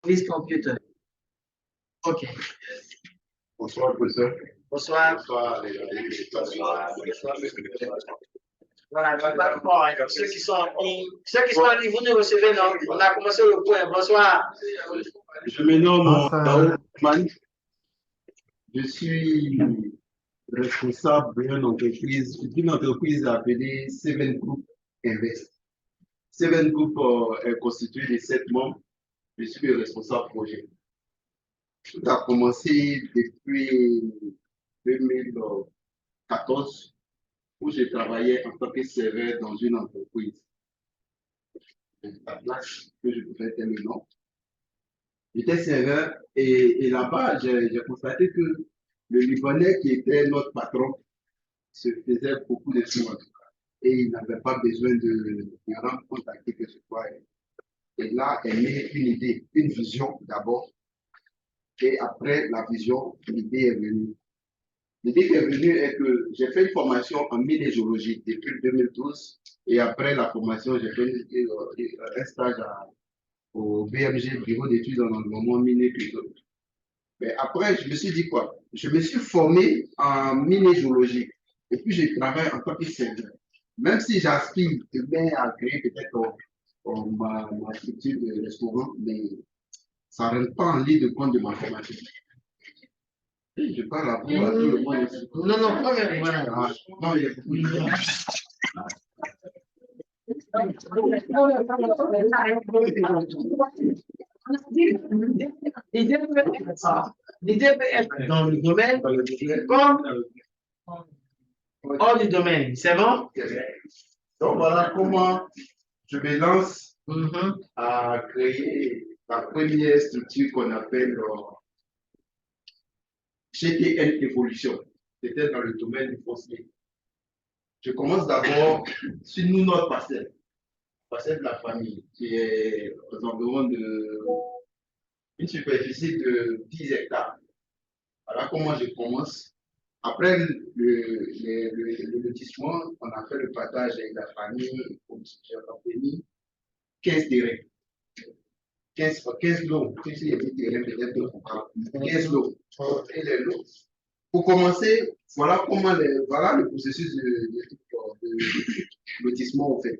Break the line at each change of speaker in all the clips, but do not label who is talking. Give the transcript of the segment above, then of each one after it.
Please computer. OK.
Bonsoir, professeur.
Bonsoir.
Bonsoir, les
Voilà, ceux qui sont en ligne, vous nous recevez, non? On a commencé le point. Bonsoir.
Je me nomme Daoud Man. Je suis responsable d'une entreprise appelée Seven Group Invest. Seven Group est constitué de 7 membres. Je suis le responsable projet. Tout a commencé depuis 2014 où je travaillais en tant que serveur dans une entreprise. La place que je pouvais faire le nom. J'étais serveur et là-bas, j'ai constaté que le Libanais qui était notre patron se faisait beaucoup de sous en tout cas. Et il n'avait pas besoin de rendre compte à qui que ce soit. Et là est née une idée, une vision d'abord. Et après la vision, l'idée est venue. L'idée qui est venue est que j'ai fait une formation en minéralogie depuis 2012 et après la formation, j'ai fait un stage au BMG, Bureau d'études en environnement minier plutôt. Mais après, je me suis dit quoi? Je me suis formé en minéralogie et puis je travaille en tant que serveur. Même si j'aspire demain à créer peut-être ma structure de restaurant, mais ça ne rentre pas en ligne de compte de ma formation. Je parle à vous, à tout le monde.
Non, non, pas vraiment.
Non, il y a beaucoup de
L'idée peut être dans le domaine comme hors du domaine. C'est bon?
Donc voilà comment je me lance à créer la première structure qu'on appelle GTN Evolution. C'était dans le domaine du foncier. Je commence d'abord sur nous, notre parcelle de la famille, qui est aux environs une superficie de 10 hectares. Voilà comment je commence. Après le lotissement, on a fait le partage avec la famille, comme j'ai mis 15 terrains. 15 lots. Si j'ai dit terrain, peut-être 15 lots. Et les lots. Pour commencer, voilà le processus de lotissement au fait.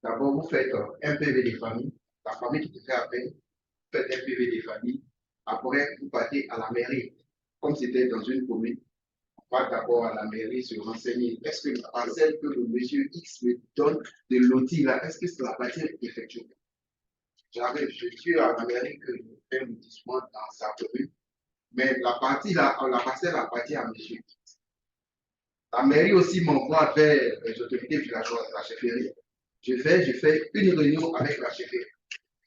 D'abord, vous faites un PV des familles, la famille qui te fait appel, vous faites un PV des familles. Après, vous partez à la mairie. Comme c'était dans une commune, on va d'abord à la mairie se renseigner. Est-ce que la parcelle que le monsieur X me donne de loti là, est-ce que c'est la partie effectuée? Je suis à la mairie que je fais un lotissement dans sa commune, mais la parcelle appartient à monsieur X. La mairie aussi m'envoie vers les autorités villageoises, la chefferie. Je fais une réunion avec la chefferie.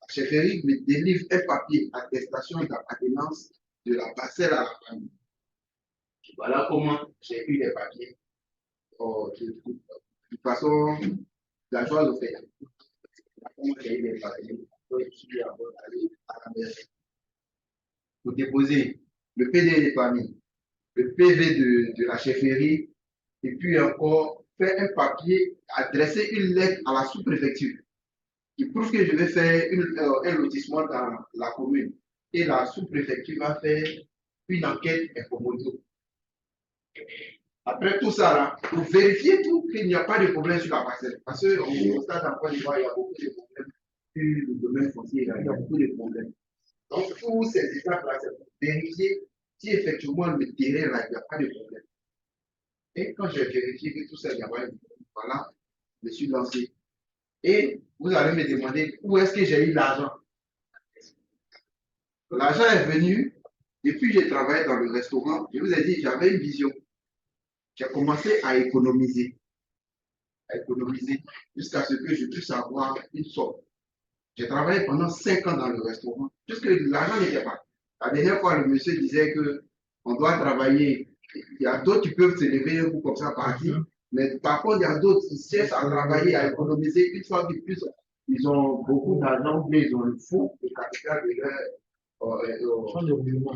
La chefferie me délivre un papier, attestation d'appartenance de la parcelle à la famille. Voilà comment j'ai eu les papiers. De toute façon, la joie le fait. Comment j'ai eu les papiers. Je suis allé à la mairie pour déposer le PD des familles, le PV de la chefferie, et puis encore faire un papier, adresser une lettre à la sous-préfecture qui prouve que je vais faire un lotissement dans la commune. Et la sous-préfecture va faire une enquête infomodo. Après tout ça, là, pour vérifier tout qu'il n'y a pas de problème sur la parcelle. Parce qu'au constate en Côte d'Ivoire, il y a beaucoup de problèmes sur le domaine foncier, il y a beaucoup de problèmes. Donc, tous ces étapes-là, c'est pour vérifier si effectivement le terrain, là, il n'y a pas de problème. Et quand j'ai vérifié que tout ça, il y a pas de problème, voilà, je me suis lancé. Et vous allez me demander où est-ce que j'ai eu l'argent. L'argent est venu, depuis que j'ai travaillé dans le restaurant, je vous ai dit, j'avais une vision. J'ai commencé à économiser jusqu'à ce que je puisse avoir une somme. J'ai travaillé pendant 5 ans dans le restaurant, puisque l'argent n'était pas. La dernière fois, le monsieur disait qu'on doit travailler. Il y a d'autres qui peuvent se lever un coup comme ça partir, mais par contre, il y a d'autres qui cherchent à travailler, à économiser. Une fois de plus, ils ont beaucoup d'argent, mais ils ont le fonds, le capital de leur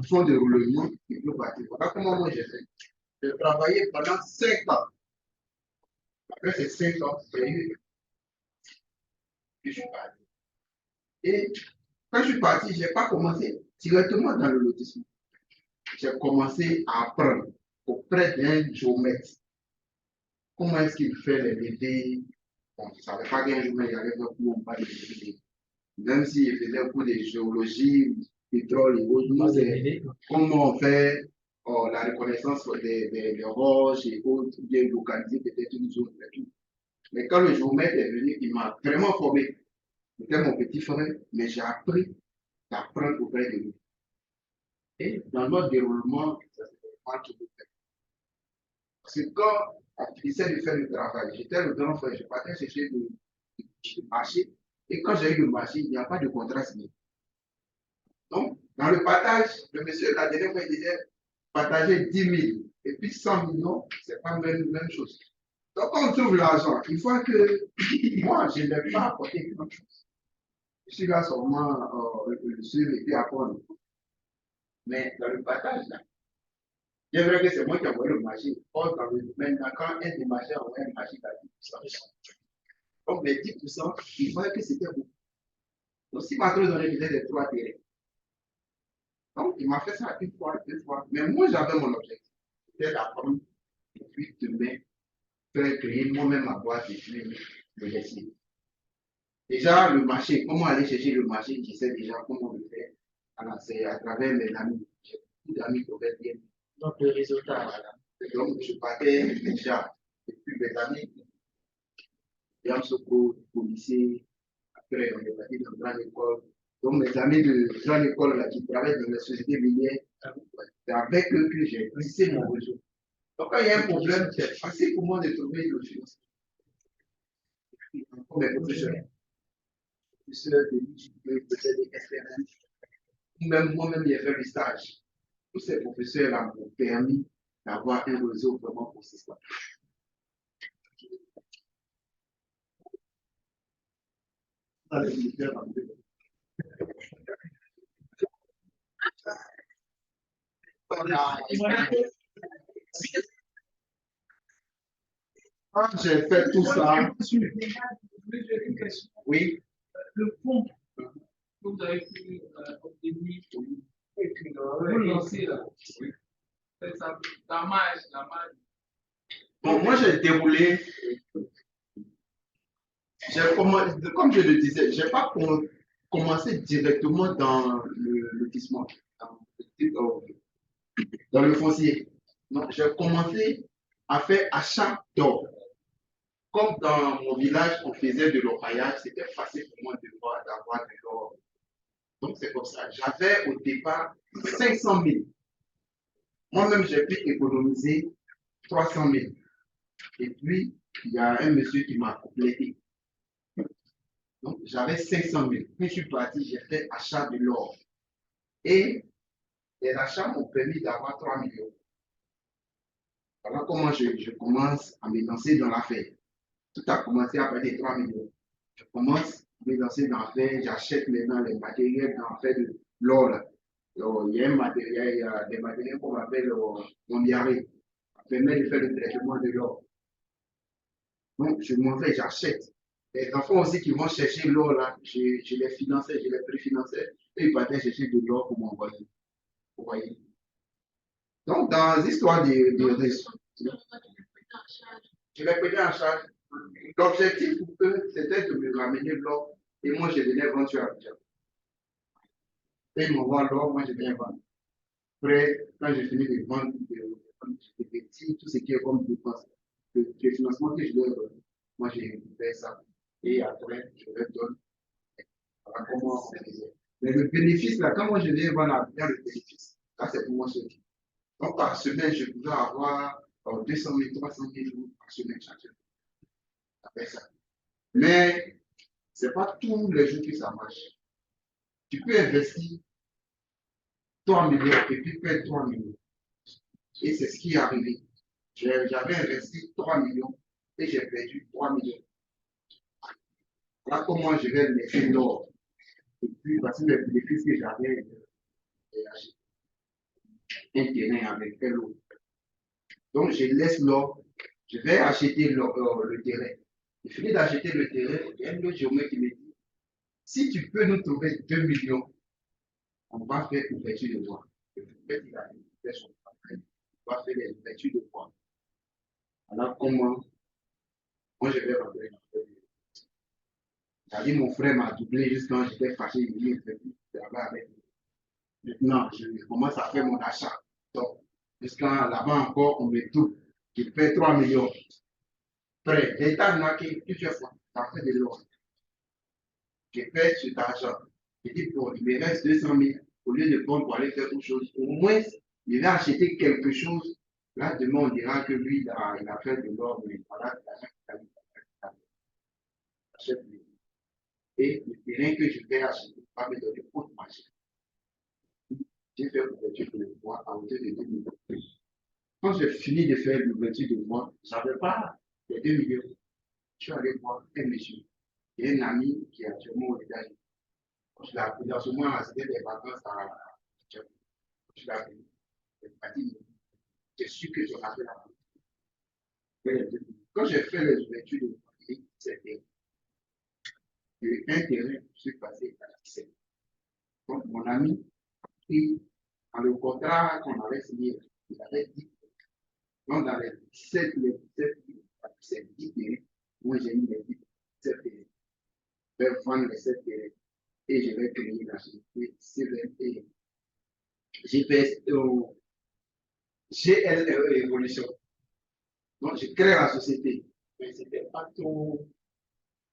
fonds de roulement, ils peuvent partir. Voilà comment moi j'ai fait. J'ai travaillé pendant 5 ans. Après ces 5 ans, j'ai eu que je suis parti. Et Quand je suis parti, je n'ai pas commencé directement dans le lotissement. J'ai commencé à apprendre auprès d'un géomètre. Comment est-ce qu'il fait les bébés? Bon, je ne savais pas qu'un jour, il y avait un cours, on parle de bébés. Même s'il faisait un cours de géologie, pétrole et autres, nous, c'est comment on fait la reconnaissance des roches et autres, bien localiser peut-être une zone et tout. Mais quand le géomètre est venu, il m'a vraiment formé. C'était mon petit frère, mais j'ai appris à apprendre auprès de lui. Et dans notre déroulement, ça s'est vraiment tout fait. Parce que quand on finissait de faire le travail, j'étais le grand frère, je partais chercher le marché. Et quand j'ai eu le marché, il n'y a pas de contrat signé. Donc, dans le partage, le monsieur, la dernière fois, il disait partager 10 000 et puis 100 millions, ce n'est pas la même chose. Donc, quand on trouve l'argent, il faut que moi, je n'ai pas apporté grand-chose. Je suis là seulement le suivre et puis apprendre. Mais dans le partage, là, c'est vrai que c'est moi qui ai envoyé le marché. Or, dans le domaine, quand un des marchés a envoyé un marché à 10%. Donc, les 10%, il fallait que c'était beaucoup. Donc, si ma taux donnait peut-être des 3 terrains. Donc, il m'a fait ça une fois, deux fois. Mais moi, j'avais mon objectif. C'était d'apprendre et puis de faire créer moi-même ma boîte et puis de laisser. Déjà, le marché, comment aller chercher le marché, je sais déjà comment le faire. Alors, c'est à travers mes amis. J'ai beaucoup d'amis qui peuvent bien.
Donc, le résultat.
Voilà. Donc, je partais déjà. Et puis, mes amis, Yam Soko, policier, après, on est parti dans une grande école. Donc, mes amis de grande école là, qui travaillent dans les sociétés minières, c'est avec eux que j'ai tissé mon réseau. Donc, quand il y a un problème, c'est facile pour moi de trouver le financement. Comme les professeurs de l'IGP, peut-être des SRM, ou même moi-même, j'ai fait le stage. Tous ces professeurs-là m'ont permis d'avoir un réseau vraiment consistant. Quand j'ai fait tout ça, oui.
Le fond que vous avez pu obtenir, vous lancer là, ça damage.
Bon, moi, j'ai déroulé, comme je le disais, je n'ai pas commencé directement dans le lotissement, dans le foncier. Non, j'ai commencé à faire achat d'or. Comme dans mon village, on faisait de l'orpaillage, c'était facile pour moi d'avoir de l'or. Donc, c'est comme ça. J'avais au départ 500 000. Moi-même, j'ai pu économiser 300 000. Et puis, il y a un monsieur qui m'a complété. Donc, j'avais 500 000. Puis, je suis parti, j'ai fait achat de l'or. Et les achats m'ont permis d'avoir 3 millions. Voilà comment je commence à me lancer dans l'affaire. Tout a commencé à partir de 3 millions. Je commence à me lancer dans l'affaire. J'achète maintenant les matériels dans l'affaire de l'or. Il y a un matériel, il y a des matériels qu'on appelle mondiaré. Ça permet de faire le traitement de l'or. Donc, je m'en vais, j'achète. Les enfants aussi qui vont chercher l'or là, je les finançais, je les préfinançais. Et ils partaient chercher de l'or pour m'envoyer. Vous voyez. Donc, dans l'histoire de je les prenais en charge. L'objectif pour eux, c'était de me ramener l'or et moi, je venais vendre sur Abidjan. Et ils m'envoient l'or, moi, je viens vendre. Après, quand j'ai fini de vendre, de petits, tout ce qui est comme dépense, le financement que je leur donne, moi, j'ai fait ça. Et après, je leur donne. Voilà comment on faisait. Mais le bénéfice, là, quand moi, je viens vendre Abidjan, le bénéfice, là, c'est pour moi seul. Donc, par semaine, je pouvais avoir 200 000, 300 000 euros par semaine chaque semaine. Après ça. Mais ce n'est pas tous les jours que ça marche. Tu peux investir 3 millions et puis perdre 3 millions. Et c'est ce qui est arrivé. J'avais investi 3 millions et j'ai perdu 3 millions. Voilà comment je vais laisser l'or. Et puis, voici les bénéfices que j'avais acheté un terrain avec tel autre. Donc, je laisse l'or. Je vais acheter le terrain. Je finis d'acheter le terrain. Il y a un autre géomètre qui me dit Si tu peux nous trouver 2 millions, on va faire une ouverture de voie. Il a fait son travail. On va faire les ouvertures de voie. Alors, comment moi je vais rentrer dans le c'est-à-dire, mon frère m'a doublé juste quand j'étais fâché, il me dit, là-bas avec lui. Maintenant, je commence à faire mon achat. Donc, jusqu'à là-bas encore, on me double. Je fais 3 millions. Prêt. L'État m'a dit plusieurs fois, ça fait de l'or. Je fais cet argent. Je dis, bon, il me reste 200 000. Au lieu de prendre pour aller faire autre chose, au moins, il va acheter quelque chose. Là, demain, on dira que lui, il a fait de l'or, mais voilà, il achète. Et le terrain que je vais acheter va me donner autre marché. J'ai fait l'ouverture de voie à hauteur de 2 millions. Quand j'ai fini de faire l'ouverture de voie, je n'avais pas les 2 millions. Je suis allé voir un monsieur. Il y a un ami qui est actuellement aux États-Unis. Je l'ai appelé dans ce moment, c'était des vacances à je l'ai appelé. Il m'a dit, c'est sûr que j'en ai fait la quand j'ai fait les ouvertures de voie, c'était un terrain, je suis passé à 17. Donc, mon ami a pris dans le contrat qu'on avait signé, il avait dit, donc dans les 17, c'est 10 terrains, moi j'ai mis les 17 terrains. Je vais vendre les 7 terrains et je vais créer la société CVT. J'ai fait GLE Évolution. Donc je crée la société. Mais ce n'était pas trop,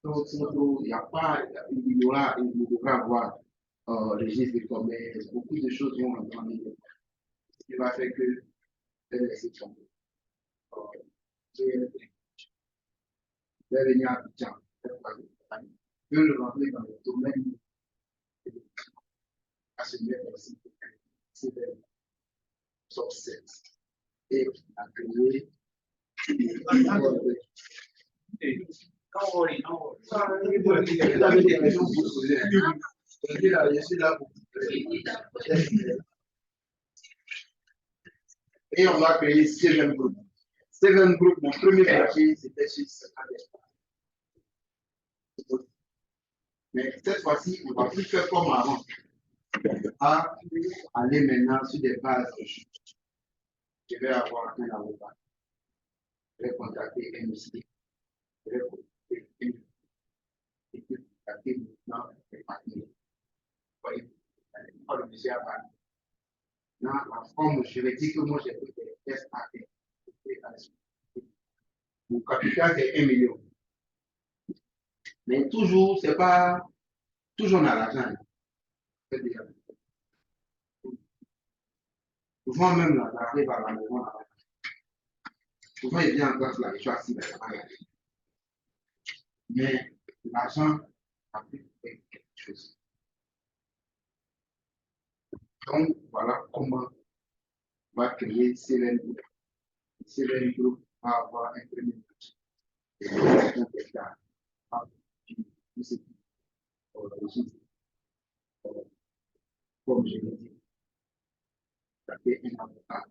il n'y a pas, il devra avoir registre de commerce, beaucoup de choses vont entrer. Ce qui va faire que je vais laisser tomber. Je vais venir à Abidjan. Je veux le rentrer dans le domaine de la c'est le succès. Et à créer. Et on va créer Seven Group. Seven Group, mon premier marché, c'était chez mais cette fois-ci, on va plus faire comme avant. À aller maintenant sur des bases. Je vais avoir un avocat. Je vais contacter MC. Je vais contacter MC. Et puis contacter maintenant les partenaires. Vous voyez, le monsieur a parlé. Dans la forme juridique que moi j'ai fait des tests à faire. Mon capital c'est 1 million. Mais toujours, c'est pas toujours on a l'argent. Souvent même là, j'arrive à la maison. Souvent il vient en classe là, je suis assis dans la main. Mais l'argent a pu faire quelque chose. Donc voilà comment on va créer Seven Group. Seven Group va avoir un premier match. Et un hectare. Comme je l'ai dit, ça fait un avocat,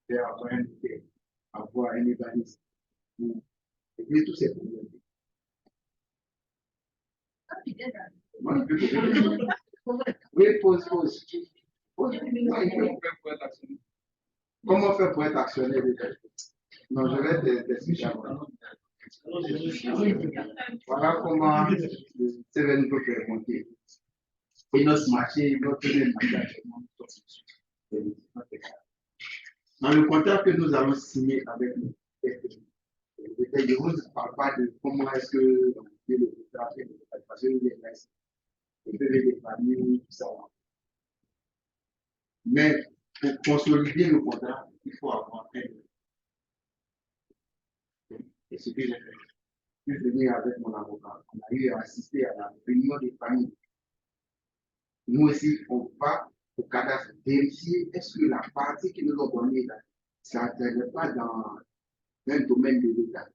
faire avoir un notaire, avoir un ébaniste pour régler tous ces problèmes. Moi, je peux poser. Oui, pose. Comment faire pour être actionnaire déjà? Non, je vais t'expliquer avant. Voilà comment le Seven Group est monté. Et notre marché, notre marché actuellement, dans le contrat que nous allons signer avec nous, je ne vous parle pas de comment est-ce que le contrat est parce que les restes, les PV des familles, tout ça. Mais pour consolider le contrat, il faut avoir un. Et ce que j'ai fait, je suis venu avec mon avocat. On a eu à assister à la réunion des familles. Nous aussi, on va au cadastre vérifier est-ce que la partie qu'ils nous ont donnée là, ça n'est pas dans un domaine de l'État.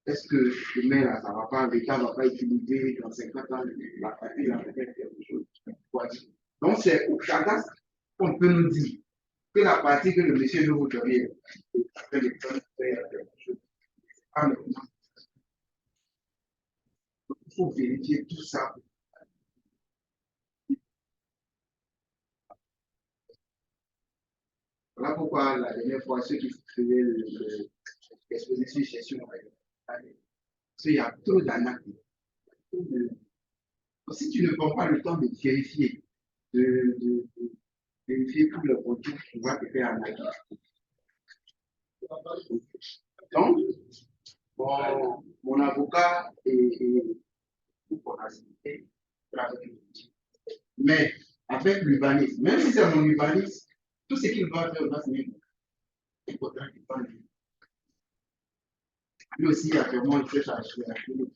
Est-ce que demain, là, ça ne va pas, l'État ne va pas utiliser dans 50 ans la partie là, peut-être quelque chose. Donc, c'est au cadastre qu'on peut nous dire que la partie que le monsieur veut vous donner, après le temps de faire quelque chose. Ah, maintenant, il faut vérifier tout ça Voilà pourquoi la dernière fois, ceux qui faisaient l'exposition gestion, parce qu'il y a trop d'arnaques. Si tu ne prends pas le temps de vérifier, de vérifier tout le contenu, tu vas te faire arnaquer. Donc, mon avocat est pour activité, mais avec l'urbanisme, même si c'est mon urbanisme, tout ce qu'il va faire va se mettre. Il faudra qu'il parle. Lui aussi, actuellement, il cherche à acheter la clinique.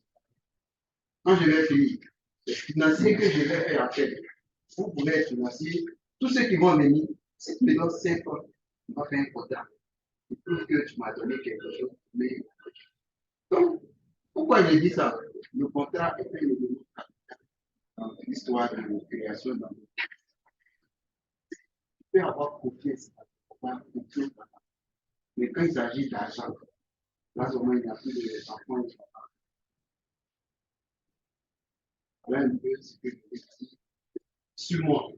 Quand je vais finir, les financiers que je vais faire appel, vous pouvez être financier. Tous ceux qui vont venir, si tu me donnes 5 ans, tu vas faire un contrat. Il prouve que tu m'as donné quelque chose. Mais donc, pourquoi je dis ça? Le contrat est un élément dans l'histoire de la création. Tu peux avoir confiance, mais quand il s'agit d'argent, là, il n'y a plus d'enfants. Voilà un peu ce que je veux dire. Sur moi,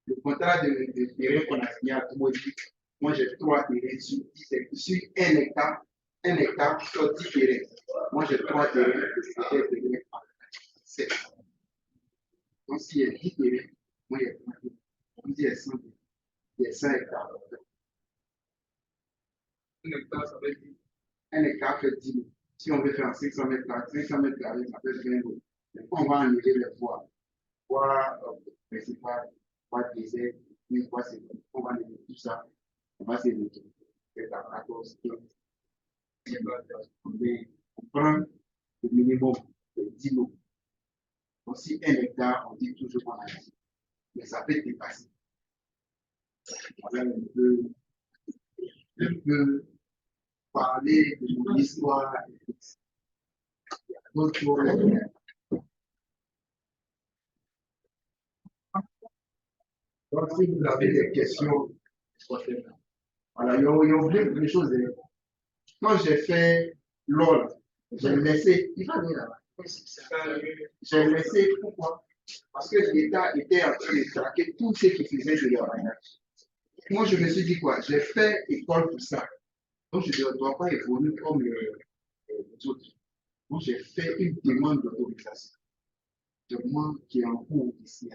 le contrat de terrain qu'on a signé à Toumoudi, moi j'ai 3 terrains sur 1 hectare sur 10 terrains. Moi j'ai 3 terrains que je fais terrain à 7. Donc s'il y a 10 terrains, moi il y a 3 terrains. Donc il y a 100 hectares.
1 hectare, ça veut dire
1 hectare fait 10 000. Si on veut faire 500 mètres carrés, ça fait 20 000. Mais on va enlever les voies. Voies principales, voies désert, puis voies secondaires. On va enlever tout ça. On va se retrouver. C'est à 14, 15. On prend le minimum de 10 lots. Donc, si 1 hectare, on dit toujours qu'on a dit. Mais ça peut dépasser. Voilà un peu parler de mon histoire. Donc, si vous avez des questions, voilà, il y a beaucoup de choses. Quand j'ai fait LOL, j'ai laissé, il va venir là-bas. J'ai laissé, pourquoi? Parce que l'État était en train de traquer tout ce qui faisait de l'orpaillage. Moi, je me suis dit quoi? J'ai fait école pour ça. Donc, je ne dois pas évoluer comme les autres. Donc, j'ai fait une demande d'autorisation. Demande qui est en cours ici.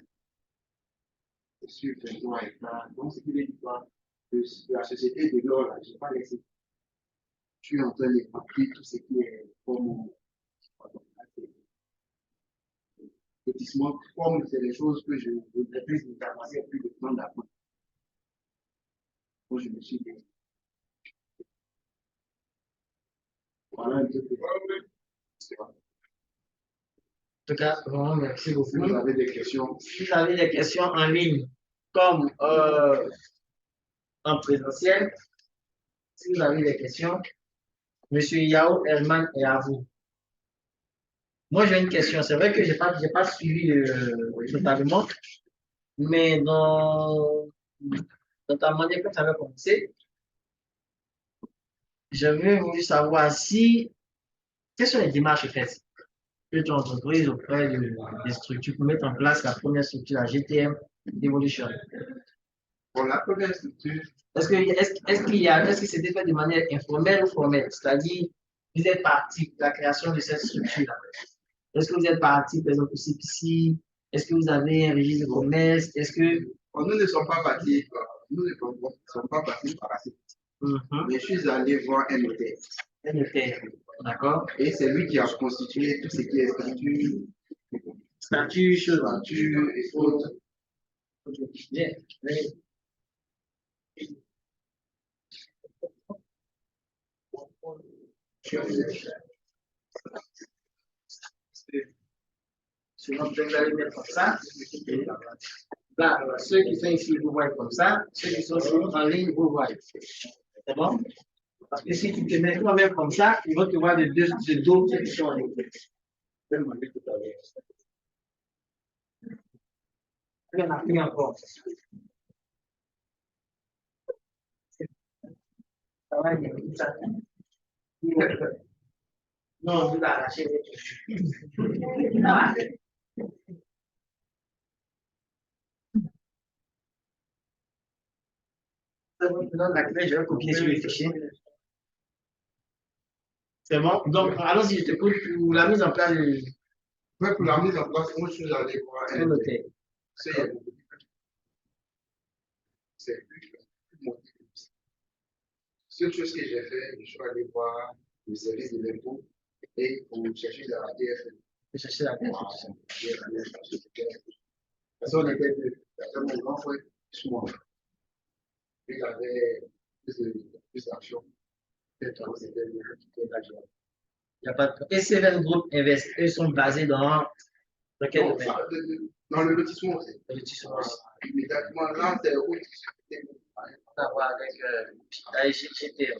Sur 23 hectares. Donc, ce qui veut dire quoi? De la société de l'or, je n'ai pas laissé. Je suis en train de parler tout ce qui est comme lotissement, comme c'est des choses que je maîtrise de passer plus de temps d'apprendre. Donc, je me suis dit, voilà un peu. En
tout cas, vraiment, merci beaucoup.
Si vous avez des questions.
Si vous avez des questions en ligne, comme en présentiel, si vous avez des questions, Monsieur Yao Herman est à vous. Moi, j'ai une question. C'est vrai que je n'ai pas suivi totalement, mais dans ta manière que tu avais commencé, j'avais voulu savoir quelles sont les démarches faites que tu entreprises auprès des structures pour mettre en place la première structure, la GTM Evolution.
Pour la première structure,
Est-ce que c'était fait de manière informelle ou formelle? C'est-à-dire, vous êtes parti de la création de cette structure-là. Est-ce que vous êtes parti, par exemple, au CPC? Est-ce que vous avez un registre de commerce? Est-ce que...
nous ne sommes pas partis, nous ne sommes pas partis par la CPC. Mais je suis allé voir un notaire.
Un notaire, d'accord.
Et c'est lui qui a constitué tout ce qui est statut et autres.
Bien. Sinon, vous allez mettre comme ça. Là, ceux qui sont ici, vous voyez comme ça. Ceux qui sont en ligne, vous voyez. C'est bon? Parce que si tu te mets toi-même comme ça, ils vont te voir de dos ceux qui sont en ligne. Je vais demander tout à l'heure. Il y en a plus encore. Ça va, il y a tout ça. Non, vous l'arrachez. Ça va. me donne la clé, je vais copier sur le fichier. C'est bon? Donc, allons-y, je te coupe pour la mise en place du
Ouais, pour la mise en place, moi, je suis allé voir un
noté.
c'est plus motivé. Seule chose que j'ai fait, je suis allé voir le service de l'impôt et pour chercher la TFL.
Je vais chercher la clé.
Parce qu'on était deux. Mon grand frère, plus moi. Il avait plus d'action. C'était l'argent.
Il n'y a pas de... Et Seven Group Invest, eux sont basés dans quel domaine?
Dans le lotissement aussi.
Le lotissement aussi.
Immédiatement là, c'est où
À voir avec GTM.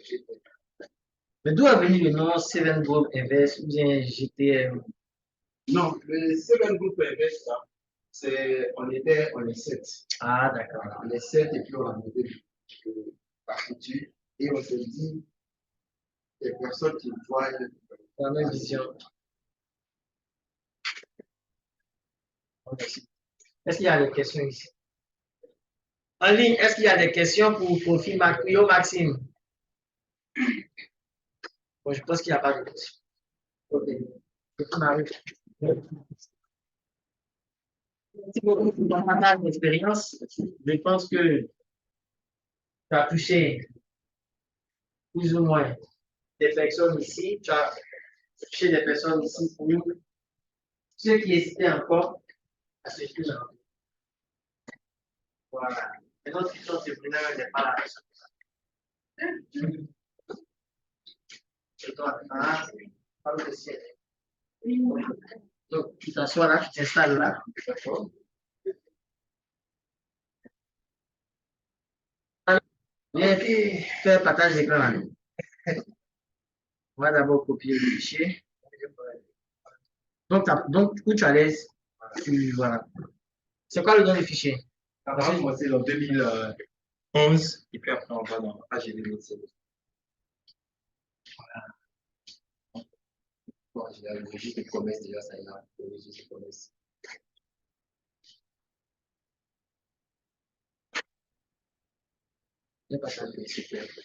Mais d'où est venu le nom Seven Group Invest ou bien GTM?
Non, le Seven Group Invest, on est sept.
Ah, d'accord.
On est sept et puis on a monté la structure et on s'est dit, les personnes qui voient
La même vision. Est-ce qu'il y a des questions ici? En ligne, est-ce qu'il y a des questions pour Profil Macrio Maxime? Bon, je pense qu'il n'y a pas de questions. Ok. Merci beaucoup pour ton partage d'expérience. Je pense que tu as touché plus ou moins des personnes ici. Tu as touché des personnes ici pour nous. Ceux qui hésitaient encore à se faire. Voilà. Et notre futur entrepreneur n'est pas là. C'est toi, hein? Pas le ciel. Donc, tu t'assois là, tu t'installes là. D'accord. Viens faire partage d'écran là. On va d'abord copier le fichier. Donc, où tu es à l'aise, voilà. C'est quoi le nom du fichier?
Parce que moi, c'est en 2011, et puis après, on va dans AGV 2007. Bon, j'ai le registre de commerce déjà, ça y est, le registre de commerce.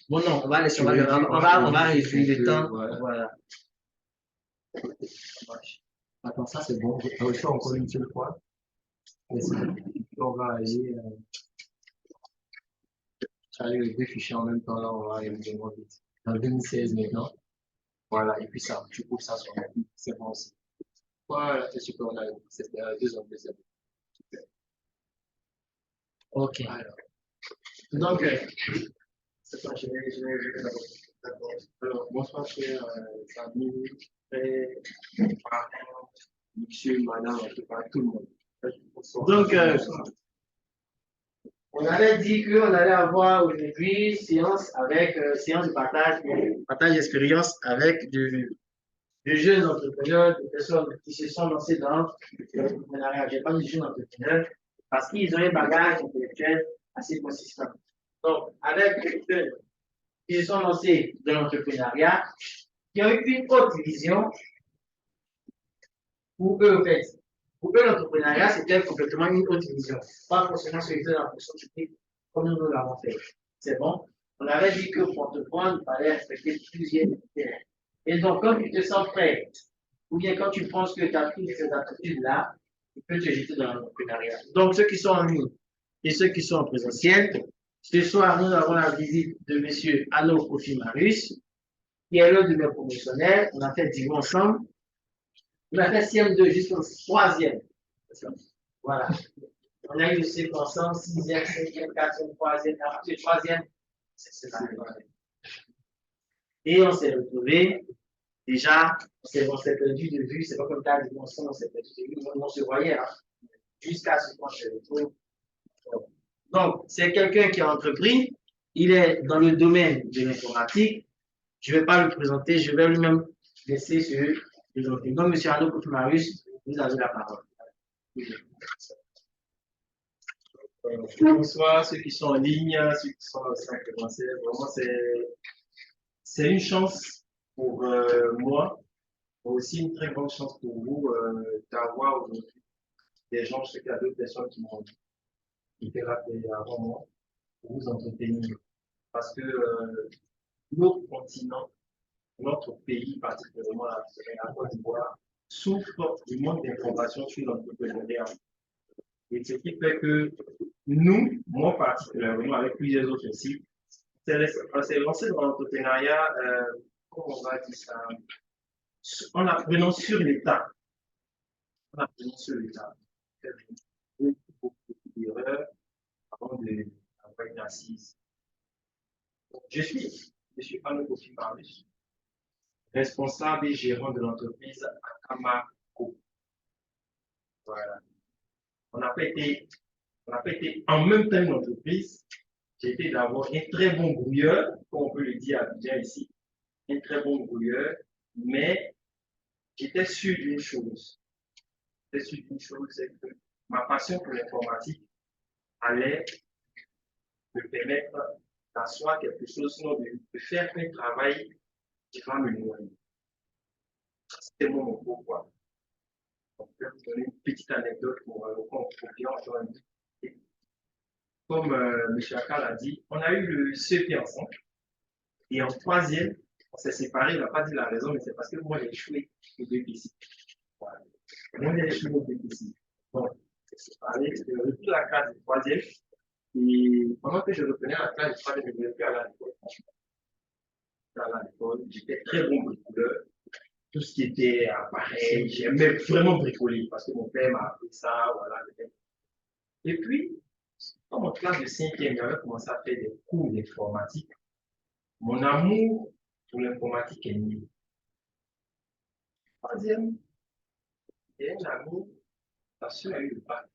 Bon, non, on va laisser, on va réduire le temps. Voilà.
Attends, ça c'est bon. Je vais faire encore une seule fois. On va aller. J'arrive les deux fichiers en même temps, là, on va aller vraiment vite. En 2016 maintenant. Voilà, et puis ça, tu coupes ça sur la c'est bon aussi. Voilà, c'est super, on a deux ans de deuxième.
Ok.
Alors,
donc,
c'est ça, je vais d'abord. Alors, bonsoir, cher amis, frères, parents, monsieur, madame, en tout cas, tout le monde.
Donc, on avait dit qu'on allait avoir aujourd'hui séance séance de partage d'expérience avec de jeunes entrepreneurs, de personnes qui se sont lancées dans l'entrepreneuriat. Je n'ai pas dit jeunes entrepreneurs parce qu'ils ont un bagage intellectuel assez consistant. Donc, avec des jeunes qui se sont lancés dans l'entrepreneuriat, qui ont eu une autre vision pour eux, en fait. Pour eux, l'entrepreneuriat, c'était complètement une autre vision. Pas forcément celui de la fonction publique comme nous l'avons fait. C'est bon? On avait dit que pour entreprendre, il fallait respecter plusieurs critères. Et donc, quand tu te sens prêt, ou bien quand tu penses que tu as pris ces aptitudes-là, tu peux te jeter dans l'entrepreneuriat. Donc, ceux qui sont en ligne et ceux qui sont en présentiel, ce soir, nous avons la visite de M. Allo Kofimarus, qui est l'un de mes promotionnaires. On a fait 10 mois ensemble. On a fait CM2 jusqu'au 3e. Voilà. On a eu le cycle ensemble, 6e, 5e, 4e, 3e, après le 3e, c'est ça. Et on s'est retrouvés. Déjà, on s'est perdu de vue. C'est pas comme ça, on s'est perdu de vue. On se voyait, hein, jusqu'à ce qu'on se retrouve. Donc, c'est quelqu'un qui a entrepris. Il est dans le domaine de l'informatique. Je ne vais pas le présenter, je vais lui-même laisser sur donc, M. Arnaud Koufimarius, vous avez la parole.
Bonsoir, ceux qui sont en ligne, ceux qui sont dans le cercle français. Vraiment, c'est une chance pour moi, mais aussi une très grande chance pour vous d'avoir aujourd'hui des gens, je sais qu'il y a d'autres personnes qui m'ont été rappelées avant moi, pour vous entretenir. parce que notre continent, notre pays, particulièrement la Côte d'Ivoire, souffre du manque d'informations sur l'entrepreneuriat. Et ce qui fait que nous, moi particulièrement, avec plusieurs autres aussi, on s'est lancé dans l'entrepreneuriat, comment on va dire ça, en apprenant sur l'État. En apprenant sur l'État. Beaucoup d'erreurs avant d'avoir une assise. Je suis pas le profil Marius, responsable et gérant de l'entreprise Akamaco. Voilà. On n'a pas été en même temps une entreprise. J'ai été d'abord un très bon brouilleur, comme on peut le dire à Abidjan ici, un très bon brouilleur, mais j'étais sûr d'une chose. J'étais sûr d'une chose, c'est que ma passion pour l'informatique allait me permettre d'asseoir quelque chose, sinon de faire un travail qui va me nourrir. C'était mon pourquoi. Donc, je vais vous donner une petite anecdote pour bien entendre. Comme M. Akal a dit, on a eu le CEP ensemble. Et en troisième, on s'est séparés. Il n'a pas dit la raison, mais c'est parce que moi, j'ai échoué au BPC. Voilà. Moi, j'ai échoué au BPC. Donc, on s'est séparés. J'ai repris la classe de troisième. Et pendant que je reprenais la classe de troisième, je ne voulais plus aller à l'école. À l'école, j'étais très bon bricoleur. Tout ce qui était appareil, j'aimais vraiment bricoler parce que mon père m'a appris ça. Voilà. Et puis, dans mon classe de cinquième, j'avais commencé à faire des cours d'informatique. Mon amour pour l'informatique est né. Troisième, il y a un ami, sa soeur a eu le bac.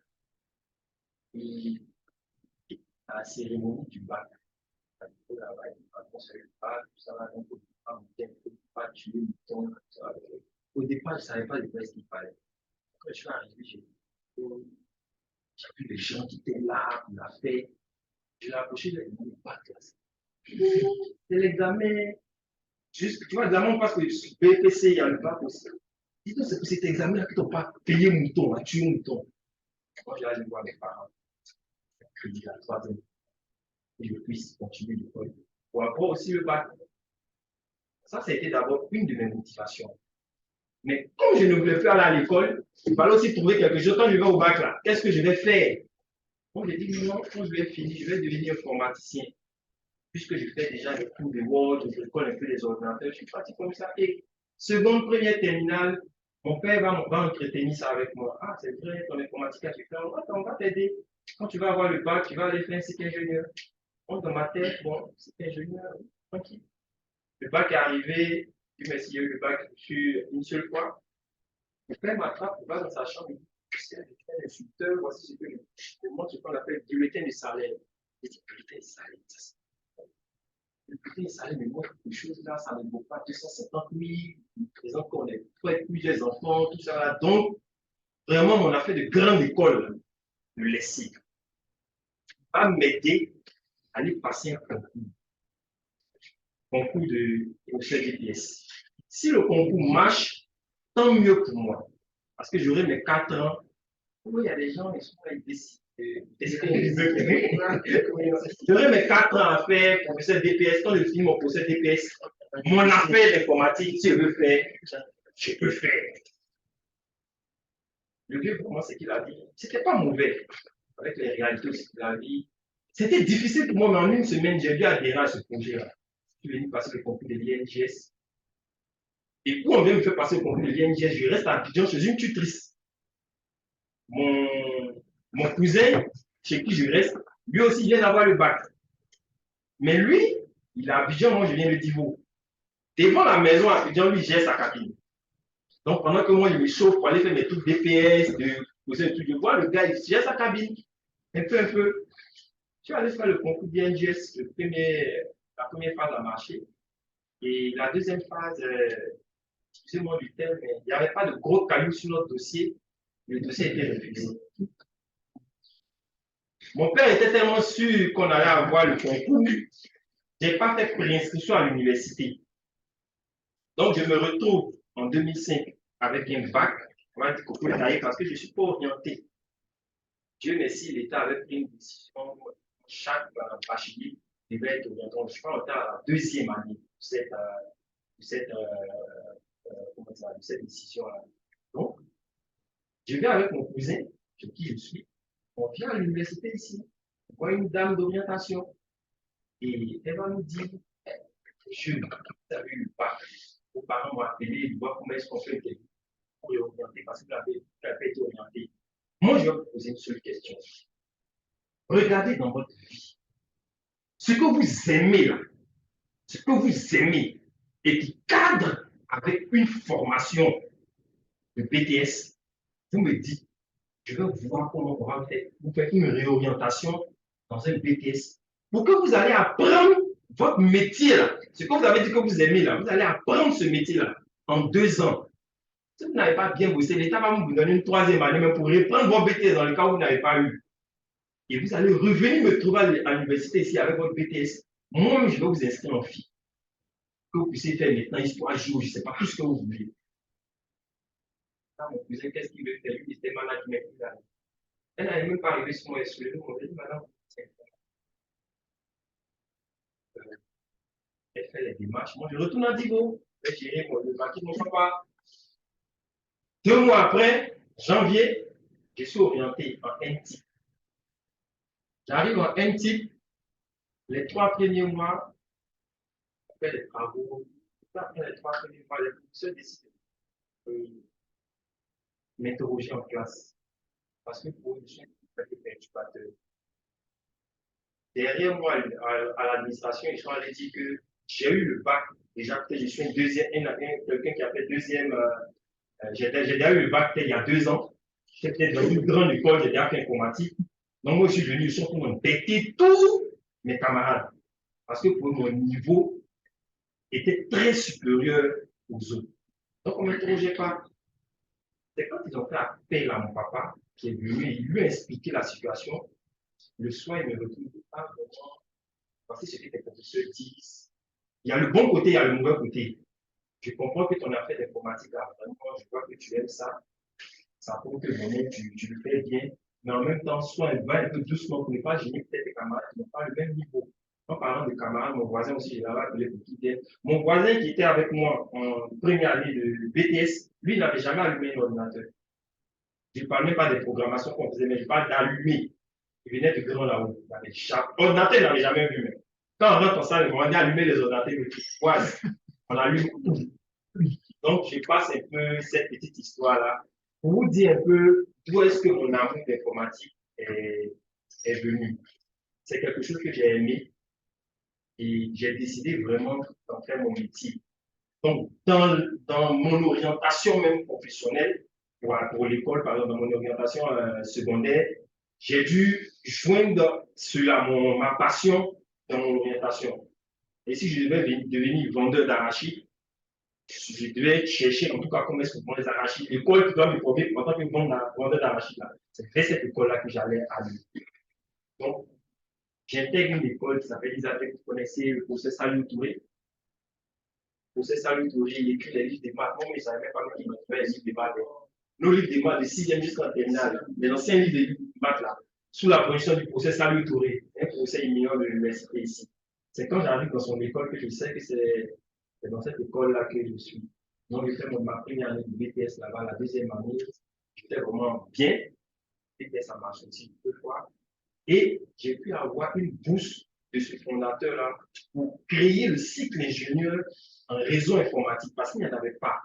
Et à la cérémonie du bac, on a eu le bac, tout ça, donc on ne peut pas tuer le temps. Au départ, je ne savais pas de quoi ce qu'il fallait. Quand je suis arrivé, j'ai vu les gens qui étaient là, on a fait. Je l'ai approché, je lui ai dit, le bac, c'est l'examen. Juste, tu vois, l'examen, parce que BPC, il y a le bac aussi. Dis-toi, c'est pour cet examen-là que tu n'as pas payé mouton, à tuer mouton. Moi, j'ai allé voir mes parents. Je dis la troisième. Et je puisse continuer l'école. Pour avoir aussi le bac. Ça a été d'abord une de mes motivations. Mais comme je ne voulais plus aller à l'école, il fallait aussi trouver quelque chose. Quand je vais au bac, là, qu'est-ce que je vais faire? Donc, j'ai dit, non, quand je vais finir, je vais devenir informaticien. Puisque je fais déjà des cours de Word, je connais un peu les ordinateurs, je suis parti comme ça. Et seconde, première terminale, mon père va entretenir ça avec moi. Ah, c'est vrai, ton informatique, tu fais, on va t'aider. Quand tu vas avoir le bac, tu vas aller faire un cycle ingénieur. Donc, dans ma tête, bon, cycle ingénieur, tranquille. Le bac est arrivé, Dieu merci, il y a eu le bac sur une seule fois. Mon père m'attrape, il va dans sa chambre, il dit, tu sais, avec un instructeur, voici ce que je montre ce qu'on appelle bulletin de salaire. Il dit, bulletin de salaire, ça le bulletin de salaire me montre quelque chose là, ça ne vaut pas 250 000, il présente qu'on est plusieurs enfants, tout ça là. Donc, vraiment, on a fait de grandes écoles, le lessive. Va m'aider à aller passer un concours de DPS. Si le concours marche, tant mieux pour moi. Parce que j'aurai mes 4 ans. Oui, il y a des gens qui sont là, ils décident. J'aurai mes 4 ans à faire professeur DPS. Quand je finis mon professeur DPS, mon affaire d'informatique, si je veux faire, je peux faire. Le vieux, pour moi, c'est qu'il a dit, c'était pas mauvais. Avec les réalités aussi qu'il a dit. C'était difficile pour moi, mais en une semaine, j'ai dû adhérer à ce projet-là. Je suis venu passer le concours de l'INGS. Et où on vient me faire passer le concours de l'INGS, je reste à Abidjan chez une tutrice. Mon cousin, chez qui je reste, lui aussi vient d'avoir le bac. Mais lui, il est à Abidjan, moi je viens de Divo. Devant la maison à Abidjan, lui, gère sa cabine. Donc pendant que moi, je me chauffe pour aller faire mes trucs DPS, je vois le gars, il gère sa cabine. Un peu. Je suis allé faire le concours d'INGS, la première phase a marché. Et la deuxième phase, excusez-moi du terme, mais il n'y avait pas de gros cailloux sur notre dossier. Le dossier était refusé. Mon père était tellement sûr qu'on allait avoir le concours, je n'ai pas fait préinscription à l'université. Donc, je me retrouve en 2005 avec un bac, on va dire concours détaillé parce que je ne suis pas orienté. Dieu merci, l'État avait pris une décision, chaque bachelier devais être orienté, je crois, à la deuxième année de cette décision-là. Donc, je vais avec mon cousin, chez qui je suis, on vient à l'université ici, on voit une dame d'orientation, et elle va nous dire, je, vous avez eu le bac, vos parents m'ont appelé, ils voient comment est-ce qu'on fait pour orienter, parce que vous avez été orienté. Moi, je vais vous poser une seule question. Regardez dans votre vie, ce que vous aimez là, ce que vous aimez, et qui cadre avec une formation de BTS, vous me dites, je vais voir comment on va faire. Vous faites une réorientation dans un BTS pour que vous allez apprendre votre métier là. Ce que vous avez dit que vous aimez là, vous allez apprendre ce métier là en 2 ans. Si vous n'avez pas bien bossé, l'État va vous donner une 3e année même pour reprendre votre BTS dans le cas où vous n'avez pas eu. Et vous allez revenir me trouver à l'université ici avec votre BTS. Moi, je vais vous inscrire en FI. Que vous puissiez faire maintenant histoire géo, je ne sais pas tout ce que vous voulez. Ah, mon cousin, qu'est-ce qu'il veut faire? Lui, il était malade, mais elle n'avait même pas arrivé sur moi et sur le on m'a dit, madame, elle fait les démarches. Moi, je retourne à Divo. J'ai le papier de mon papa. 2 mois après, janvier, je suis orienté en NTIP. J'arrive en NTIP, les 3 premiers mois, on fait des travaux. Après les 3 premiers mois, les professeurs décident de m'interroger en classe. Parce que pour eux, je suis perturbateur. Derrière moi, à l'administration, ils sont allés dire que j'ai eu le bac. Déjà, peut-être je suis quelqu'un qui a fait deuxième. J'ai déjà eu le bac il y a 2 ans. J'étais peut-être dans une grande école, j'ai déjà fait informatique. Donc, moi, je suis venu ici pour embêter tous mes camarades. Parce que pour mon niveau était très supérieur aux autres. Donc, on ne m'interrogeait pas. C'est quand ils ont fait appel à mon papa, qui est venu, il lui a expliqué la situation. Le soir, il me retrouve pas vraiment. Parce que ce que les professeurs disent, il y a le bon côté, il y a le mauvais côté. Je comprends que ton affaire d'informatique, vraiment, je vois que tu aimes ça. Ça prouve que vraiment, tu le fais bien. Mais en même temps, sois un peu doucement pour ne pas gêner peut-être tes camarades qui n'ont pas le même niveau. En parlant de camarades, mon voisin aussi, je l'avais appelé pour qu'il vienne. Mon voisin qui était avec moi en première année de BTS, lui, il n'avait jamais allumé un ordinateur. Je ne parle même pas des programmations qu'on faisait, mais je parle d'allumer. Il venait de grand là-haut. Ordinateur, il n'avait jamais vu. Mais quand on rentre en salle, on dit allumer les ordinateurs, on allume tout. Donc, je passe un peu cette petite histoire-là pour vous dire un peu d'où est-ce que mon amour d'informatique est venu. C'est quelque chose que j'ai aimé et j'ai décidé vraiment d'en faire mon métier. Donc, dans mon orientation même professionnelle, pour l'école, par exemple, dans mon orientation secondaire, j'ai dû joindre ma passion dans mon orientation. Et si je devais devenir vendeur d'arachide, je devais chercher en tout cas comment est-ce qu'on vend les arachides. L'école qui doit me former en tant que vendeur d'arachide, c'est vers cette école-là que j'allais aller. Donc, j'intègre une école qui s'appelle Isabelle, vous connaissez le professeur Salou Touré. Le professeur Salou Touré, il écrit les livres de maths. Moi, je ne savais même pas qu'il écrivait les livres de maths. Nos livres de maths de 6e jusqu'en terminale, les anciens livres de maths là, sous la position du professeur Salou Touré, un professeur éminent de l'université ici. C'est quand j'arrive dans son école que je sais que c'est dans cette école-là que je suis. Donc, j'ai fait ma première année de BTS là-bas, la 2e année, j'étais vraiment bien. BTS, ça m'a sorti 2 fois. Et j'ai pu avoir une bourse de ce fondateur-là pour créer le cycle ingénieur en réseau informatique parce qu'il n'y en avait pas.